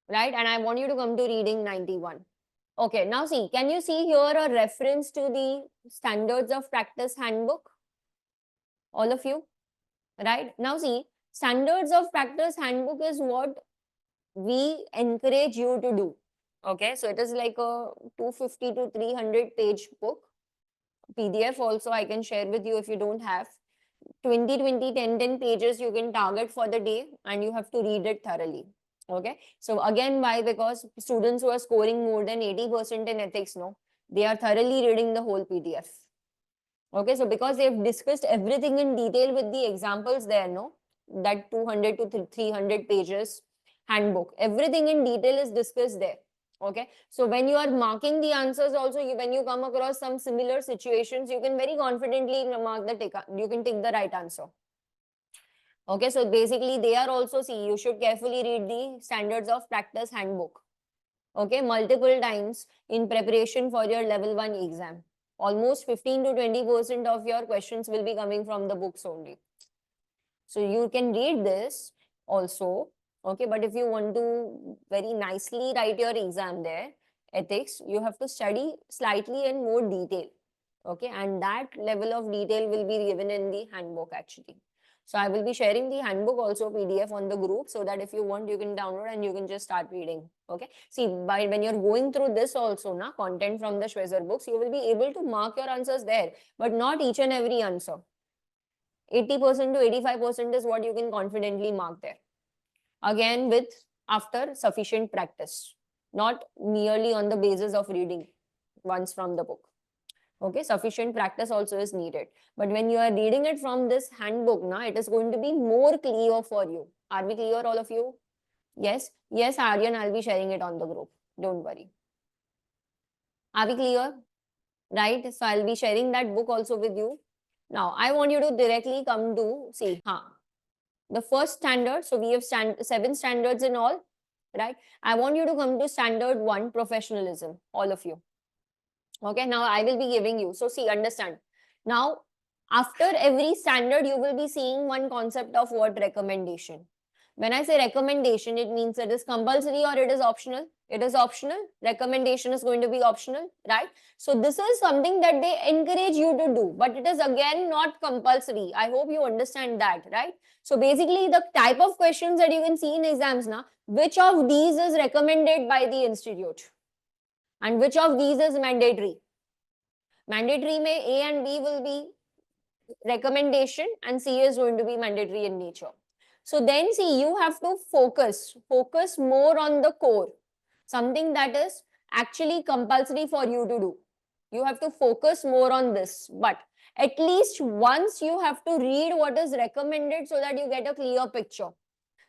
Right? And I want you to come to reading 91. Okay, now see, can you see here a reference to the Standards of Practice Handbook? All of you? Right? Now see, Standards of Practice Handbook is what we encourage you to do. Okay, so it is like a 250 to 300 page book. PDF also I can share with you if you don't have. 20, 20, 10, 10 pages you can target for the day, and you have to read it thoroughly. Okay, so again, why? Because students who are scoring more than 80% in ethics, no, they are thoroughly reading the whole PDF. Okay, so because they've discussed everything in detail with the examples there, no, that 200 to 300 pages handbook, everything in detail is discussed there. Okay, so when you are marking the answers also, when you come across some similar situations, you can very confidently mark you can take the right answer. Okay, so basically they are also, see, you should carefully read the Standards of Practice Handbook. Okay, multiple times in preparation for your level 1 exam. Almost 15 to 20% of your questions will be coming from the books only. So you can read this also. Okay, but if you want to very nicely write your exam there, ethics, you have to study slightly in more detail. Okay, and that level of detail will be given in the handbook actually. So I will be sharing the handbook also PDF on the group, so that if you want, you can download and you can just start reading. Okay. See, when you're going through this also, na, content from the Schwezer books, you will be able to mark your answers there, but not each and every answer. 80% to 85% is what you can confidently mark there. Again, with after sufficient practice, not merely on the basis of reading once from the book. Okay, sufficient practice also is needed. But when you are reading it from this handbook, na, it is going to be more clear for you. Are we clear, all of you? Yes? Yes, Aryan, I'll be sharing it on the group. Don't worry. Are we clear? Right? So I'll be sharing that book also with you. Now, I want you to directly come to, see, the first standard. So we have 7 standards in all, right? I want you to come to standard 1, professionalism, all of you. Okay, now I will be giving you. So see, understand. Now, after every standard, you will be seeing one concept of what recommendation. When I say recommendation, it means it is compulsory or it is optional. It is optional. Recommendation is going to be optional, right? So this is something that they encourage you to do, but it is again not compulsory. I hope you understand that, right? So basically, the type of questions that you can see in exams now, which of these is recommended by the institute? And which of these is mandatory? Mandatory may A and B will be recommendation and C is going to be mandatory in nature. So then see, you have to focus more on the core, something that is actually compulsory for you to do. You have to focus more on this, but at least once you have to read what is recommended so that you get a clear picture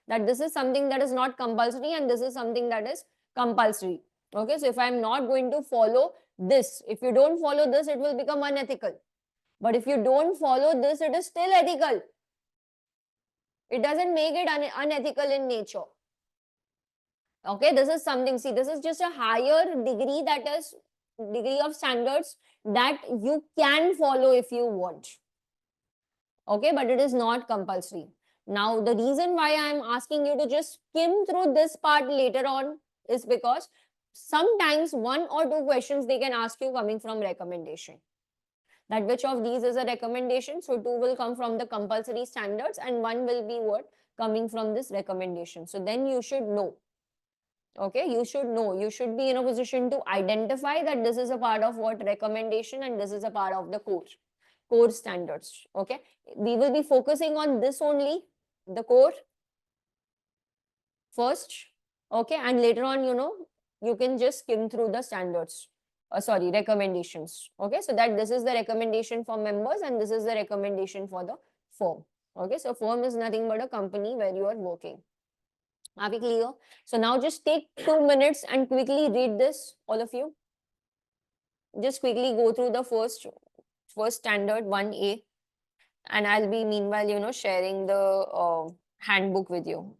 that this is something that is not compulsory and this is something that is compulsory. Okay, so if I'm not going to follow this, if you don't follow this, it will become unethical. But if you don't follow this, it is still ethical. It doesn't make it unethical in nature. Okay, this is something, see, this is just a higher degree, that is degree of standards that you can follow if you want. Okay, but it is not compulsory. Now, the reason why I am asking you to just skim through this part later on is because sometimes 1 or 2 questions they can ask you coming from recommendation. That which of these is a recommendation? So 2 will come from the compulsory standards and 1 will be what? Coming from this recommendation. So then you should know. Okay, you should know. You should be in a position to identify that this is a part of what recommendation and this is a part of the core standards. Okay, we will be focusing on this only, the core first. Okay, and later on, you can just skim through the standards. Sorry, recommendations. Okay, so that this is the recommendation for members and this is the recommendation for the firm. Okay, so firm is nothing but a company where you are working. Are we clear? So now just take 2 minutes and quickly read this, all of you. Just quickly go through the first standard 1A, and I'll be meanwhile, sharing the handbook with you.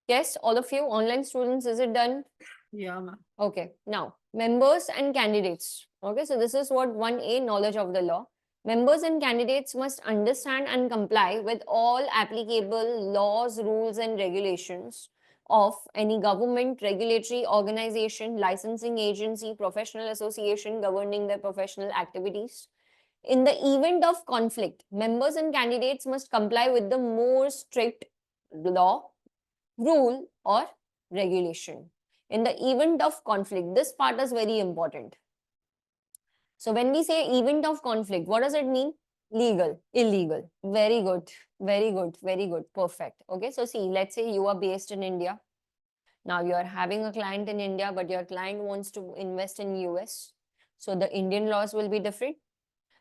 Yes, all of you, online students, is it done? Yeah, ma'am. Okay, now members and candidates. Okay, so this is what 1A, knowledge of the law. Members and candidates must understand and comply with all applicable laws, rules, and regulations of any government, regulatory organization, licensing agency, professional association governing their professional activities. In the event of conflict, members and candidates must comply with the more strict law, rule, or regulation. In the event of conflict, this part is very important. So when we say event of conflict, what does it mean? Legal, illegal. Very good, very good, very good, perfect. Okay, so see, let's say you are based in India. Now you are having a client in India, but your client wants to invest in US. So the Indian laws will be different.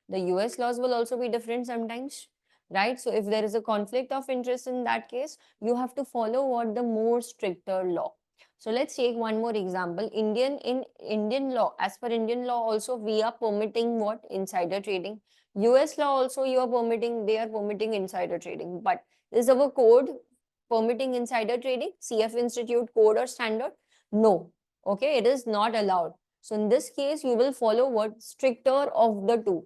The US laws will also be different sometimes, right? So if there is a conflict of interest in that case, you have to follow what the more stricter law. So let's take one more example. In Indian law, as per Indian law also, we are permitting what? Insider trading. US law also, they are permitting insider trading. But is our code permitting insider trading? CF Institute code or standard? No. Okay, it is not allowed. So in this case, you will follow what? Stricter of the two.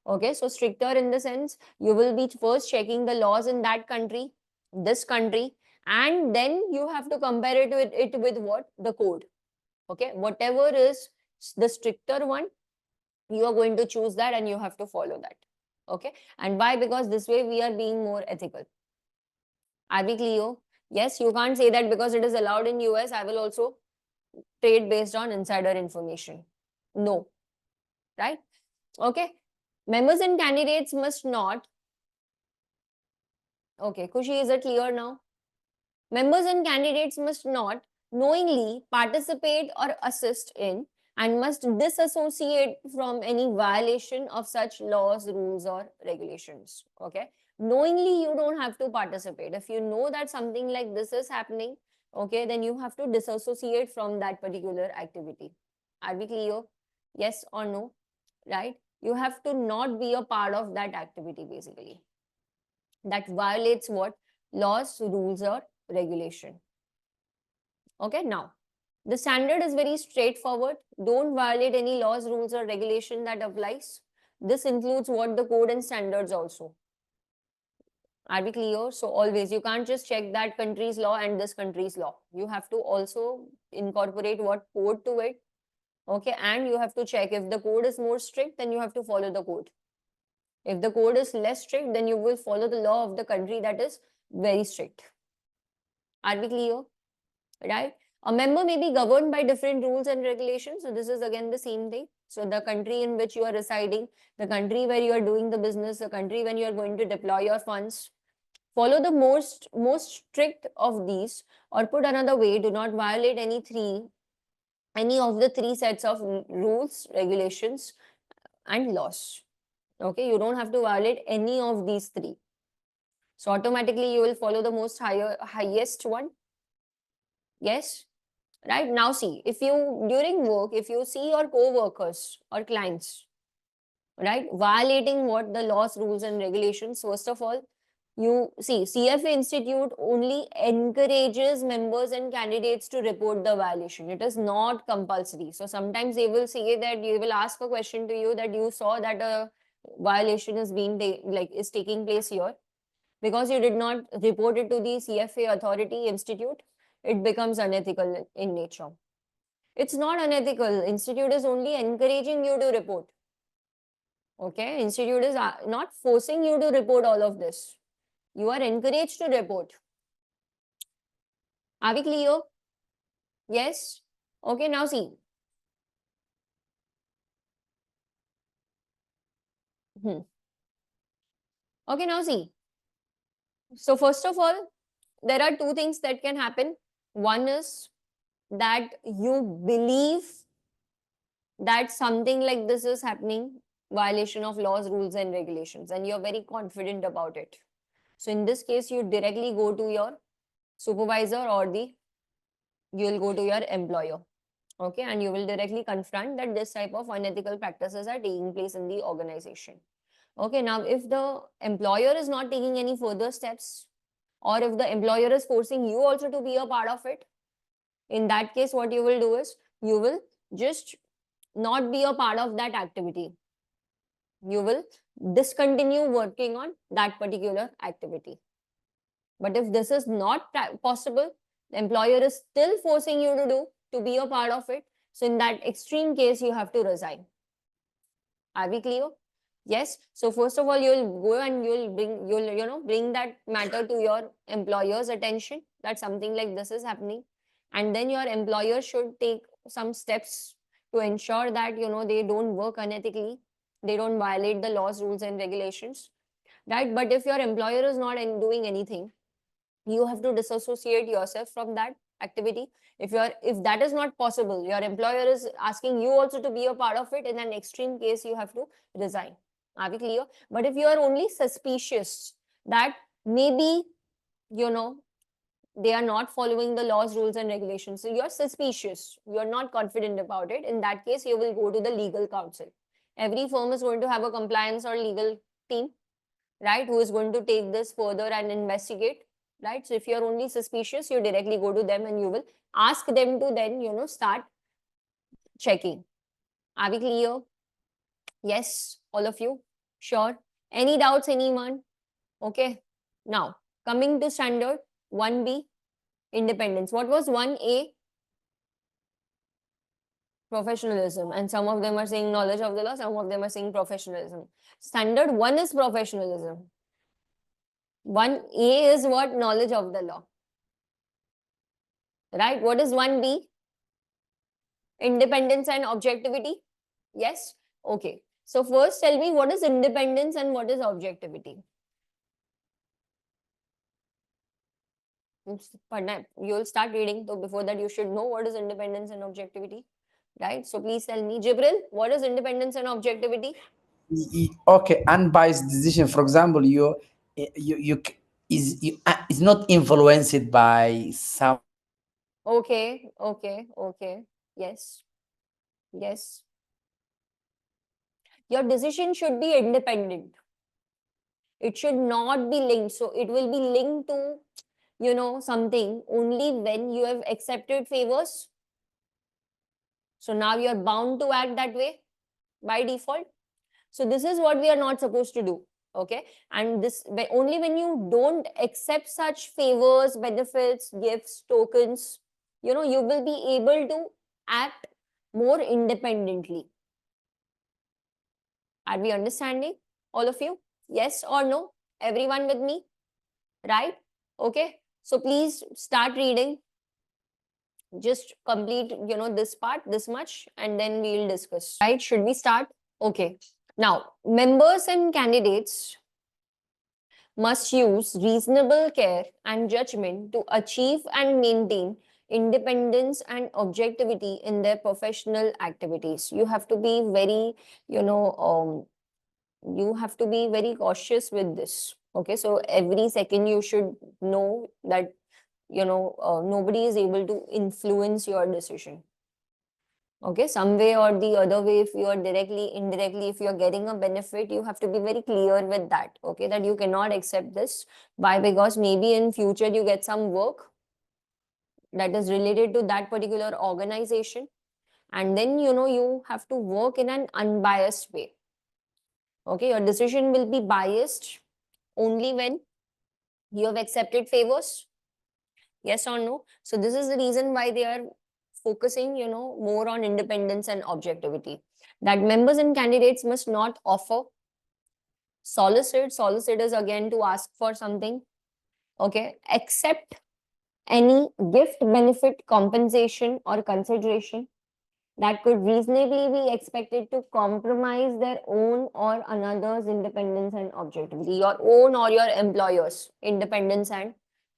Okay, so stricter in the sense you will be first checking the laws in that country, this country, and then you have to compare it with what? The code. Okay, whatever is the stricter one, you are going to choose that and you have to follow that. Okay, and why? Because this way we are being more ethical. Are we clear? Yes, you can't say that because it is allowed in US, I will also trade based on insider information. No, right? Okay. Members and candidates must not. Okay, Kushi, is it clear now? Members and candidates must not knowingly participate or assist in and must disassociate from any violation of such laws, rules, or regulations. Okay. Knowingly, you don't have to participate. If you know that something like this is happening, okay, then you have to disassociate from that particular activity. Are we clear? Yes or no? Right? You have to not be a part of that activity basically. That violates what? Laws, rules, or regulation. Okay, now the standard is very straightforward. Don't violate any laws, rules, or regulation that applies. This includes what the code and standards also. Are we clear? So always you can't just check that country's law and this country's law. You have to also incorporate what code to it. Okay, and you have to check if the code is more strict, then you have to follow the code. If the code is less strict, then you will follow the law of the country that is very strict. Are we clear? Right? A member may be governed by different rules and regulations. So this is again the same thing. So the country in which you are residing, the country where you are doing the business, the country when you are going to deploy your funds, follow the most strict of these, or put another way, do not violate any of the three sets of rules, regulations, and laws. Okay, you don't have to violate any of these three. So automatically you will follow the highest one. Yes. Right now, see, if you during work, if you see your co-workers or clients, right, violating what the laws, rules, and regulations, first of all, you see, CFA Institute only encourages members and candidates to report the violation. It is not compulsory. So sometimes they will say that you will ask a question to you that you saw that a violation is being is taking place here. Because you did not report it to the CFA Authority Institute, it becomes unethical in nature. It's not unethical. Institute is only encouraging you to report. Okay, institute is not forcing you to report all of this. You are encouraged to report. Are we clear? Yes. Okay, now see. Okay, now see. So first of all, there are two things that can happen. One is that you believe that something like this is happening, violation of laws, rules, and regulations, and you're very confident about it. So in this case, you directly go to your supervisor or you will go to your employer. Okay, and you will directly confront that this type of unethical practices are taking place in the organization. Okay, now if the employer is not taking any further steps, or if the employer is forcing you also to be a part of it, in that case, what you will do is you will just not be a part of that activity. You will discontinue working on that particular activity. But if this is not possible, the employer is still forcing you to be a part of it. So in that extreme case, you have to resign. Are we clear? Yes. So first of all, you'll go and you'll bring that matter to your employer's attention that something like this is happening. And then your employer should take some steps to ensure that they don't work unethically, they don't violate the laws, rules, and regulations. Right? But if your employer is not doing anything, you have to disassociate yourself from that activity. If that is not possible, your employer is asking you also to be a part of it, in an extreme case you have to resign. Are we clear? But if you are only suspicious that maybe they are not following the laws, rules, and regulations, so you're suspicious, you're not confident about it, in that case you will go to the legal counsel. Every firm is going to have a compliance or legal team, right, who is going to take this further and investigate, right? So if you're only suspicious, you directly go to them and you will ask them to then start checking. Are we clear? Yes, all of you? Sure. Any doubts, anyone? Okay. Now, coming to standard 1B, independence. What was 1A? Professionalism. And some of them are saying knowledge of the law, some of them are saying professionalism. Standard 1 is professionalism. 1A is what? Knowledge of the law. Right? What is 1B? Independence and objectivity. Yes? Okay. So first tell me, what is independence and what is objectivity? You'll start reading, so before that you should know what is independence and objectivity. Right? So please tell me, Jibril, what is independence and objectivity? Okay, unbiased decision. For example, is not influenced by some. Okay, okay, okay. Yes, yes. Your decision should be independent. It should not be linked. So it will be linked to, something only when you have accepted favors. So now you're bound to act that way by default. So this is what we are not supposed to do. Okay. And this only when you don't accept such favors, benefits, gifts, tokens, you will be able to act more independently. Are we understanding, all of you? Yes or no? Everyone with me? Right? Okay. So please start reading. Just complete, this part, this much, and then we'll discuss. Right? Should we start? Okay. Now, members and candidates must use reasonable care and judgment to achieve and maintain independence and objectivity in their professional activities. You have to be very, you have to be very cautious with this. Okay, so every second you should know that nobody is able to influence your decision. Okay, some way or the other way, if you are directly, indirectly, if you are getting a benefit, you have to be very clear with that. Okay, that you cannot accept this. Why? Because maybe in future you get some work that is related to that particular organization, and then you have to work in an unbiased way. Okay, your decision will be biased only when you have accepted favors. Yes or no? So this is the reason why they are focusing, more on independence and objectivity. That members and candidates must not offer, solicit is again to ask for something, okay, accept any gift, benefit, compensation, or consideration that could reasonably be expected to compromise their own or another's independence and objectivity, your own or your employer's independence and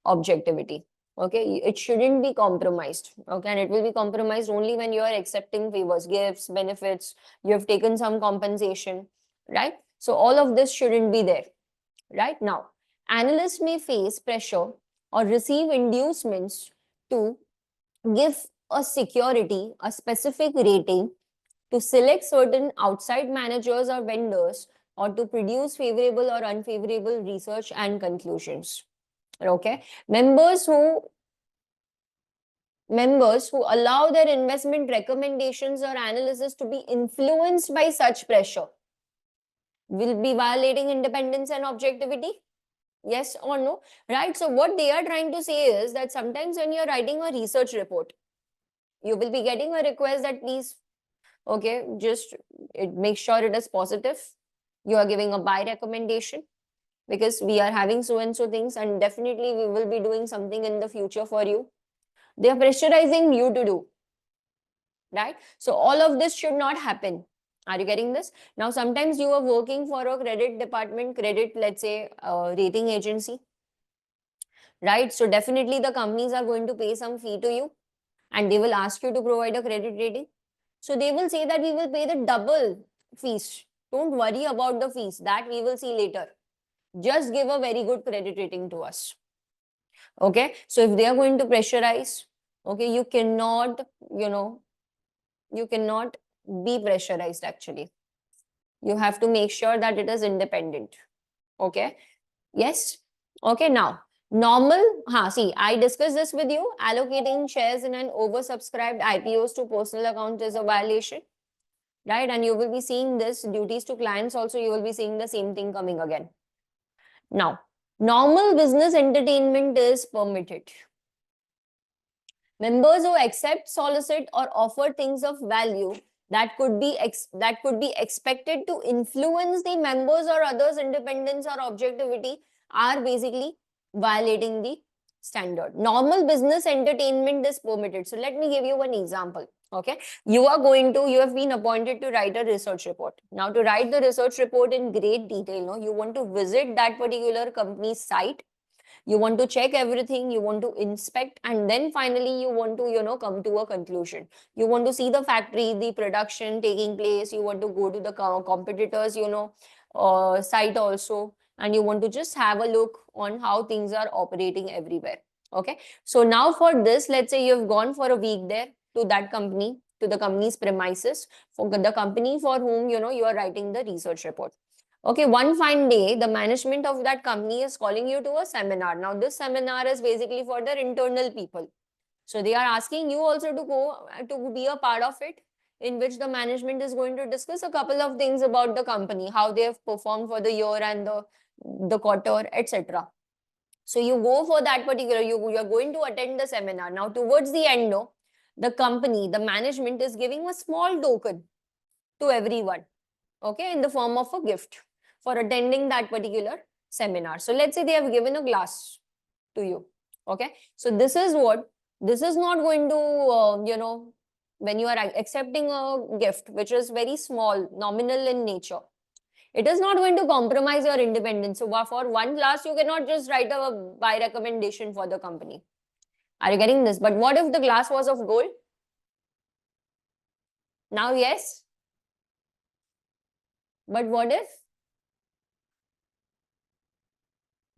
objectivity. Okay, it shouldn't be compromised. Okay, and it will be compromised only when you are accepting favors, gifts, benefits, you have taken some compensation, right? So all of this shouldn't be there. Right now, analysts may face pressure or receive inducements to give a security, a specific rating, to select certain outside managers or vendors, or to produce favorable or unfavorable research and conclusions. Okay, members who allow their investment recommendations or analysis to be influenced by such pressure will be violating independence and objectivity. Yes or no? Right? So what they are trying to say is that sometimes when you're writing a research report, you will be getting a request that please, okay, just make sure it is positive. You are giving a buy recommendation because we are having so and so things, and definitely we will be doing something in the future for you. They are pressurizing you to do, right? So all of this should not happen. Are you getting this? Now, sometimes you are working for a credit department, let's say, rating agency, right? So definitely the companies are going to pay some fee to you, and they will ask you to provide a credit rating. So they will say that we will pay the double fees. Don't worry about the fees. That we will see later. Just give a very good credit rating to us. Okay. So if they are going to pressurize, okay, you cannot be pressurized actually. You have to make sure that it is independent. Okay. Yes. Okay. Now, see, I discussed this with you. Allocating shares in an oversubscribed IPOs to personal account is a violation. Right? And you will be seeing this duties to clients also, you will be seeing the same thing coming again. Now, normal business entertainment is permitted. Members who accept, solicit, or offer things of value that could be expected to influence the members or others' independence or objectivity are basically violating the standard. Normal business entertainment is permitted. So let me give you one example. Okay, you have been appointed to write a research report. Now, to write the research report in great detail, no, you want to visit that particular company's site, you want to check everything, you want to inspect, and then finally you want to come to a conclusion. You want to see the factory, the production taking place, you want to go to the competitors site also, and you want to just have a look on how things are operating everywhere. Okay, so now for this, let's say you've gone for a week there to that company, to the company's premises, for the company for whom you are writing the research report. Okay, one fine day, the management of that company is calling you to a seminar. Now, this seminar is basically for their internal people. So they are asking you also to go to be a part of it, in which the management is going to discuss a couple of things about the company, how they have performed for the year and the quarter, etc. So you go for that particular, you are going to attend the seminar. Now, towards the end, no, the company, the management is giving a small token to everyone, okay, in the form of a gift for attending that particular seminar. So let's say they have given a glass to you. Okay, so this is not going to when you are accepting a gift which is very small, nominal in nature, it is not going to compromise your independence. So for one glass, you cannot just write a buy recommendation for the company. Are you getting this? But what if the glass was of gold? Now, yes. But what if?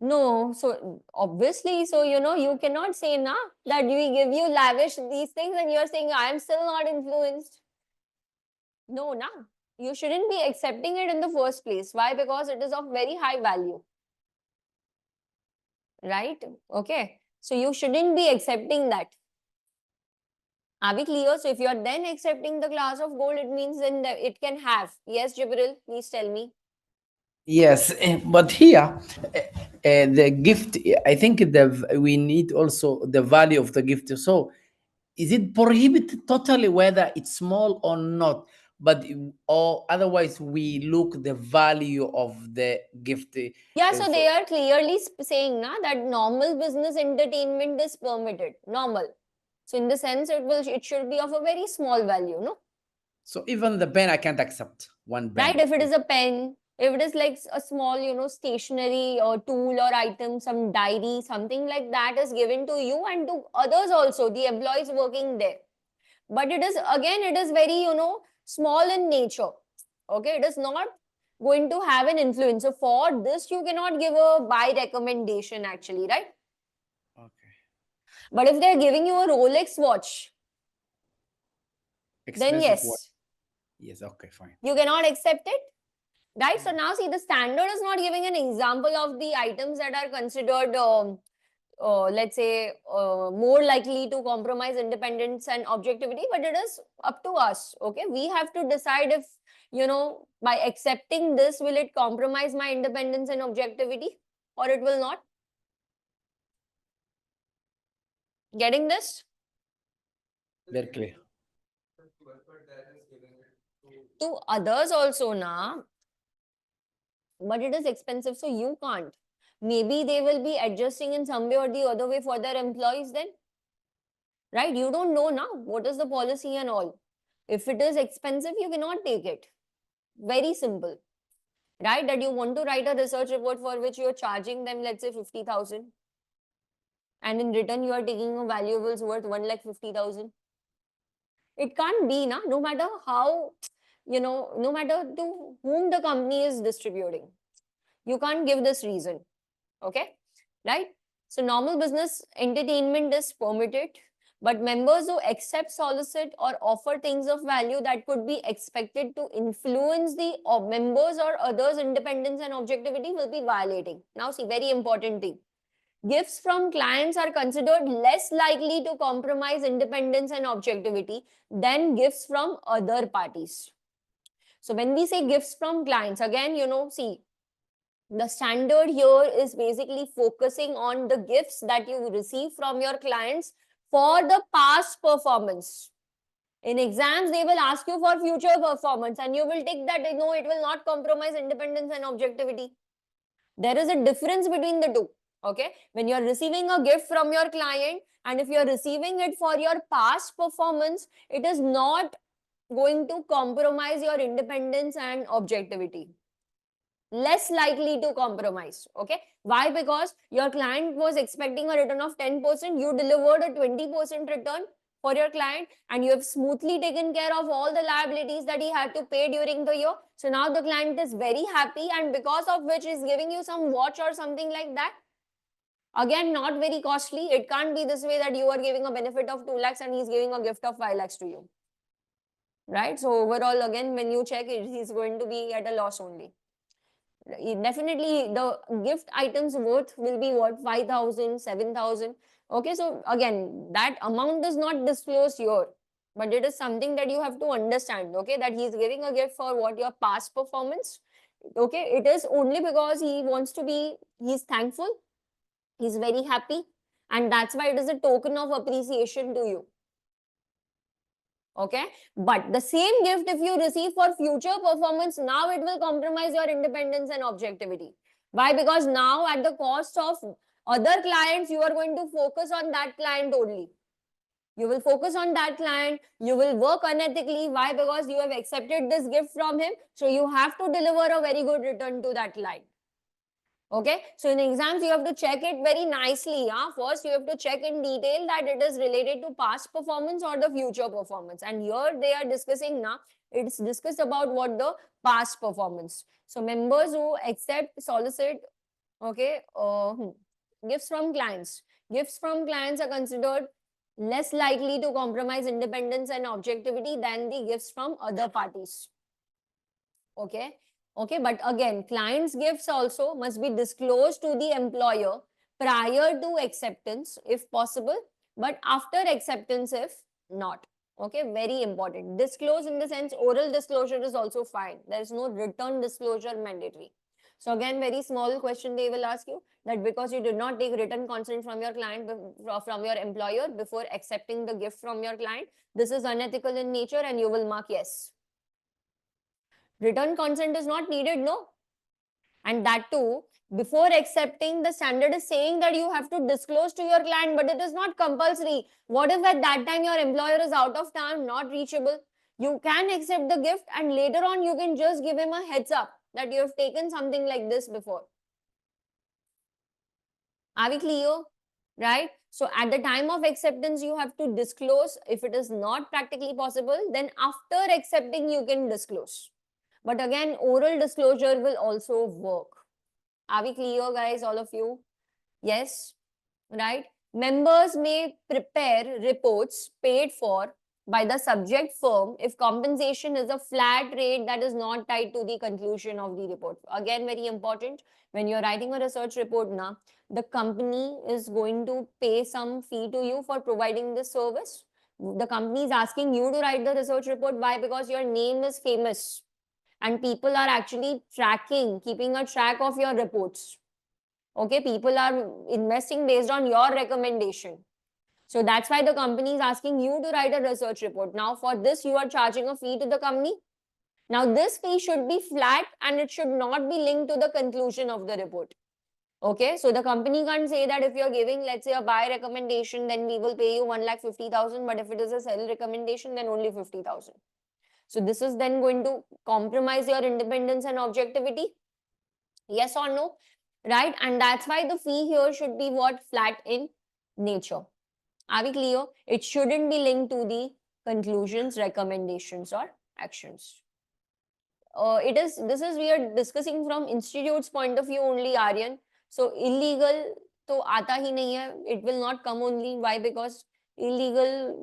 No, so obviously, so you cannot say na that we give you lavish these things and you're saying I am still not influenced. No, na. You shouldn't be accepting it in the first place. Why? Because it is of very high value. Right? Okay. So you shouldn't be accepting that. Are we clear? So if you are then accepting the glass of gold, it means then that it can have. Yes, Jibril, please tell me. Yes, but here the gift. I think we need also the value of the gift. So, is it prohibited totally whether it's small or not? But or otherwise, we look the value of the gift. Yeah, so they are clearly saying na that normal business entertainment is permitted. Normal. So in the sense, it should be of a very small value, no? So even the pen, I can't accept one pen. Right, if it is a pen, if it is like a small, stationery or tool or item, some diary, something like that is given to you and to others also, the employees working there. But it is, again, it is very, small in nature. Okay, it is not going to have an influence. So for this, you cannot give a buy recommendation actually, right? Okay. But if they're giving you a Rolex watch, then Expensive yes. watch. Yes, okay, fine. You cannot accept it. Right, so now see, the standard is not giving an example of the items that are considered, let's say, more likely to compromise independence and objectivity, but it is up to us. Okay, we have to decide if, by accepting this, will it compromise my independence and objectivity or it will not? Getting this? Very clear. To others also, na. But it is expensive, so you can't. Maybe they will be adjusting in some way or the other way for their employees then. Right? You don't know now what is the policy and all. If it is expensive, you cannot take it. Very simple. Right? That you want to write a research report for which you are charging them, let's say 50,000. And in return, you are taking a valuables worth 1,50,000. It can't be, na? No matter how, no matter to whom the company is distributing. You can't give this reason. Okay? Right? So normal business entertainment is permitted, but members who accept, solicit, or offer things of value that could be expected to influence the members or others' independence and objectivity will be violating. Now, see, very important thing. Gifts from clients are considered less likely to compromise independence and objectivity than gifts from other parties. So when we say gifts from clients, again, see, the standard here is basically focusing on the gifts that you receive from your clients for the past performance. In exams, they will ask you for future performance and you will take that, no, it will not compromise independence and objectivity. There is a difference between the two. Okay, when you're receiving a gift from your client, and if you're receiving it for your past performance, it is not going to compromise your independence and objectivity. Less likely to compromise. Okay, why? Because your client was expecting a return of 10%, you delivered a 20% return for your client, and you have smoothly taken care of all the liabilities that he had to pay during the year. So now the client is very happy, and because of which is giving you some watch or something like that. Again, not very costly. It can't be this way that you are giving a benefit of 2 lakhs and he's giving a gift of 5 lakhs to you. Right? So overall, again, when you check it, he's going to be at a loss only. Definitely the gift items worth will be what, 5,000, 7,000. Okay, so again, that amount is not disclosed here, but it is something that you have to understand. Okay, that he's giving a gift for what, your past performance. Okay, it is only because he wants to be, he's thankful, he's very happy, and that's why it is a token of appreciation to you. Okay, but the same gift if you receive for future performance, now it will compromise your independence and objectivity. Why? Because now at the cost of other clients, you are going to focus on that client only. You will focus on that client, you will work unethically. Why? Because you have accepted this gift from him, so you have to deliver a very good return to that client. Okay, so in exams, you have to check it very nicely. First, you have to check in detail that it is related to past performance or the future performance. And here they are discussing now, it's discussed about what the past performance. So members who accept, solicit, okay, gifts from clients. Gifts from clients are considered less likely to compromise independence and objectivity than the gifts from other parties. Okay. Okay, but again, client's gifts also must be disclosed to the employer prior to acceptance if possible, but after acceptance if not. Okay, very important. Disclose in the sense oral disclosure is also fine. There is no written disclosure mandatory. So again, very small question they will ask you, that because you did not take written consent from your client, from your employer before accepting the gift from your client, this is unethical in nature, and you will mark yes. Written consent is not needed, no? And that too, before accepting, the standard is saying that you have to disclose to your client, but it is not compulsory. What if at that time your employer is out of town, not reachable? You can accept the gift, and later on you can just give him a heads up that you have taken something like this before. Are we clear? Right? So at the time of acceptance, you have to disclose. If it is not practically possible, then after accepting, you can disclose. But again, oral disclosure will also work. Are we clear, guys, all of you? Yes, right? Members may prepare reports paid for by the subject firm if compensation is a flat rate that is not tied to the conclusion of the report. Again, very important. When you're writing a research report now, the company is going to pay some fee to you for providing this service. The company is asking you to write the research report. Why? Because your name is famous and people are actually keeping a track of your reports. Okay, people are investing based on your recommendation. So that's why the company is asking you to write a research report. Now for this, you are charging a fee to the company. Now this fee should be flat and it should not be linked to the conclusion of the report. Okay, so the company can't say that if you're giving, let's say, a buy recommendation, then we will pay you 1,50,000, but if it is a sell recommendation, then only 50,000. So this is then going to compromise your independence and objectivity. Yes or no? Right? And that's why the fee here should be what? Flat in nature. Are we clear? It shouldn't be linked to the conclusions, recommendations, or actions. This is we are discussing from institute's point of view only, Aryan. So illegal to aata hi nahi hai. It will not come only. Why? Because illegal,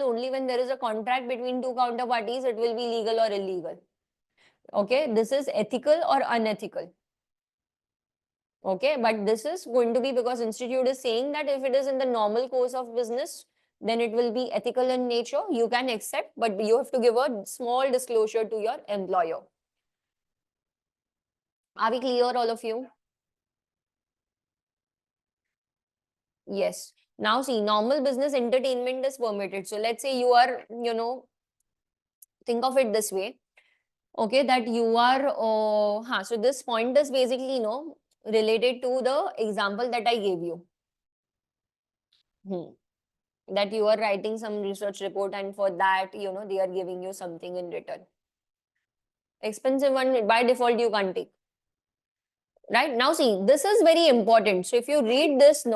only when there is a contract between two counterparties, it will be legal or illegal. Okay, this is ethical or unethical. Okay, but this is going to be because institute is saying that if it is in the normal course of business, then it will be ethical in nature. You can accept, but you have to give a small disclosure to your employer. Are we clear, all of you? Yes. Now see, normal business entertainment is permitted. So let's say you are, think of it this way. Okay, that you are, so this point is basically, related to the example that I gave you. That you are writing some research report, and for that, they are giving you something in return. Expensive one, by default, you can't take. Right? Now see, this is very important. So if you read this,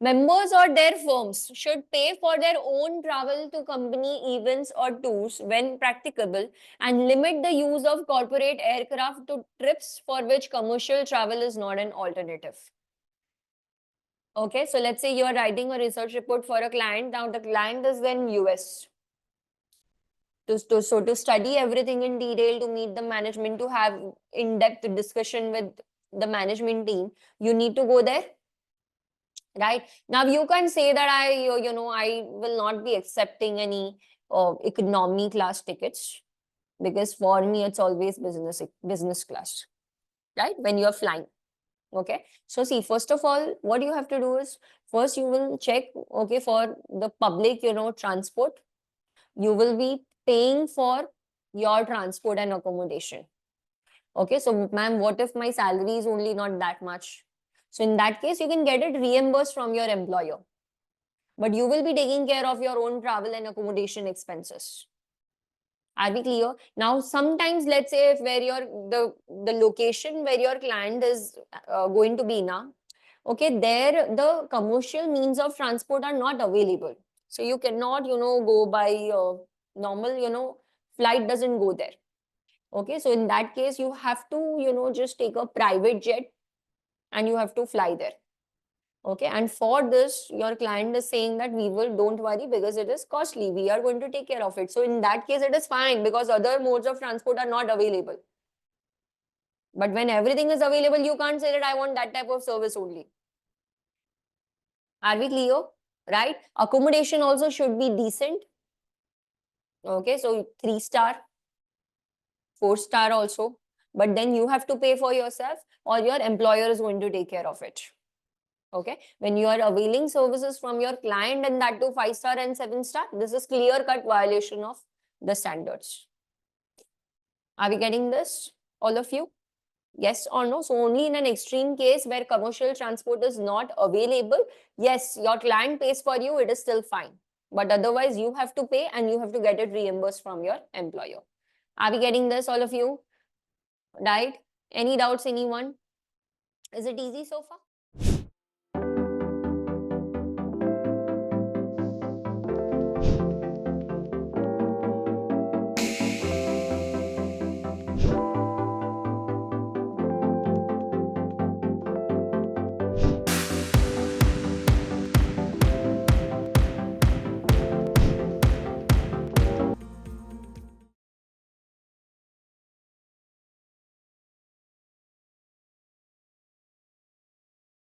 members or their firms should pay for their own travel to company events or tours when practicable, and limit the use of corporate aircraft to trips for which commercial travel is not an alternative. Okay, so let's say you are writing a research report for a client. Now the client is in US. To study everything in detail, to meet the management, to have in-depth discussion with the management team, you need to go there. Right? Now you can say that I will not be accepting any economy class tickets, because for me it's always business class, right? When you're flying. Okay, so see, first of all, what you have to do is, first you will check, okay, for the public transport, you will be paying for your transport and accommodation. Okay, so ma'am, what if my salary is only not that much? So in that case, you can get it reimbursed from your employer, but you will be taking care of your own travel and accommodation expenses. Are we clear? Now, sometimes, let's say if where your the location where your client is going to be now, okay, there the commercial means of transport are not available. So you cannot, go by normal, flight doesn't go there. Okay, so in that case, you have to, just take a private jet and you have to fly there. Okay, and for this, your client is saying that don't worry, because it is costly. We are going to take care of it. So in that case, it is fine, because other modes of transport are not available. But when everything is available, you can't say that I want that type of service only. Are we clear? Right? Accommodation also should be decent. Okay, so 3-star, 4-star also. But then you have to pay for yourself, or your employer is going to take care of it. Okay, when you are availing services from your client, and that to 5-star and 7-star, this is clear-cut violation of the standards. Are we getting this, all of you? Yes or no? So only in an extreme case where commercial transport is not available, yes, your client pays for you, it is still fine. But otherwise, you have to pay, and you have to get it reimbursed from your employer. Are we getting this, all of you? Right? Any doubts, anyone? Is it easy so far?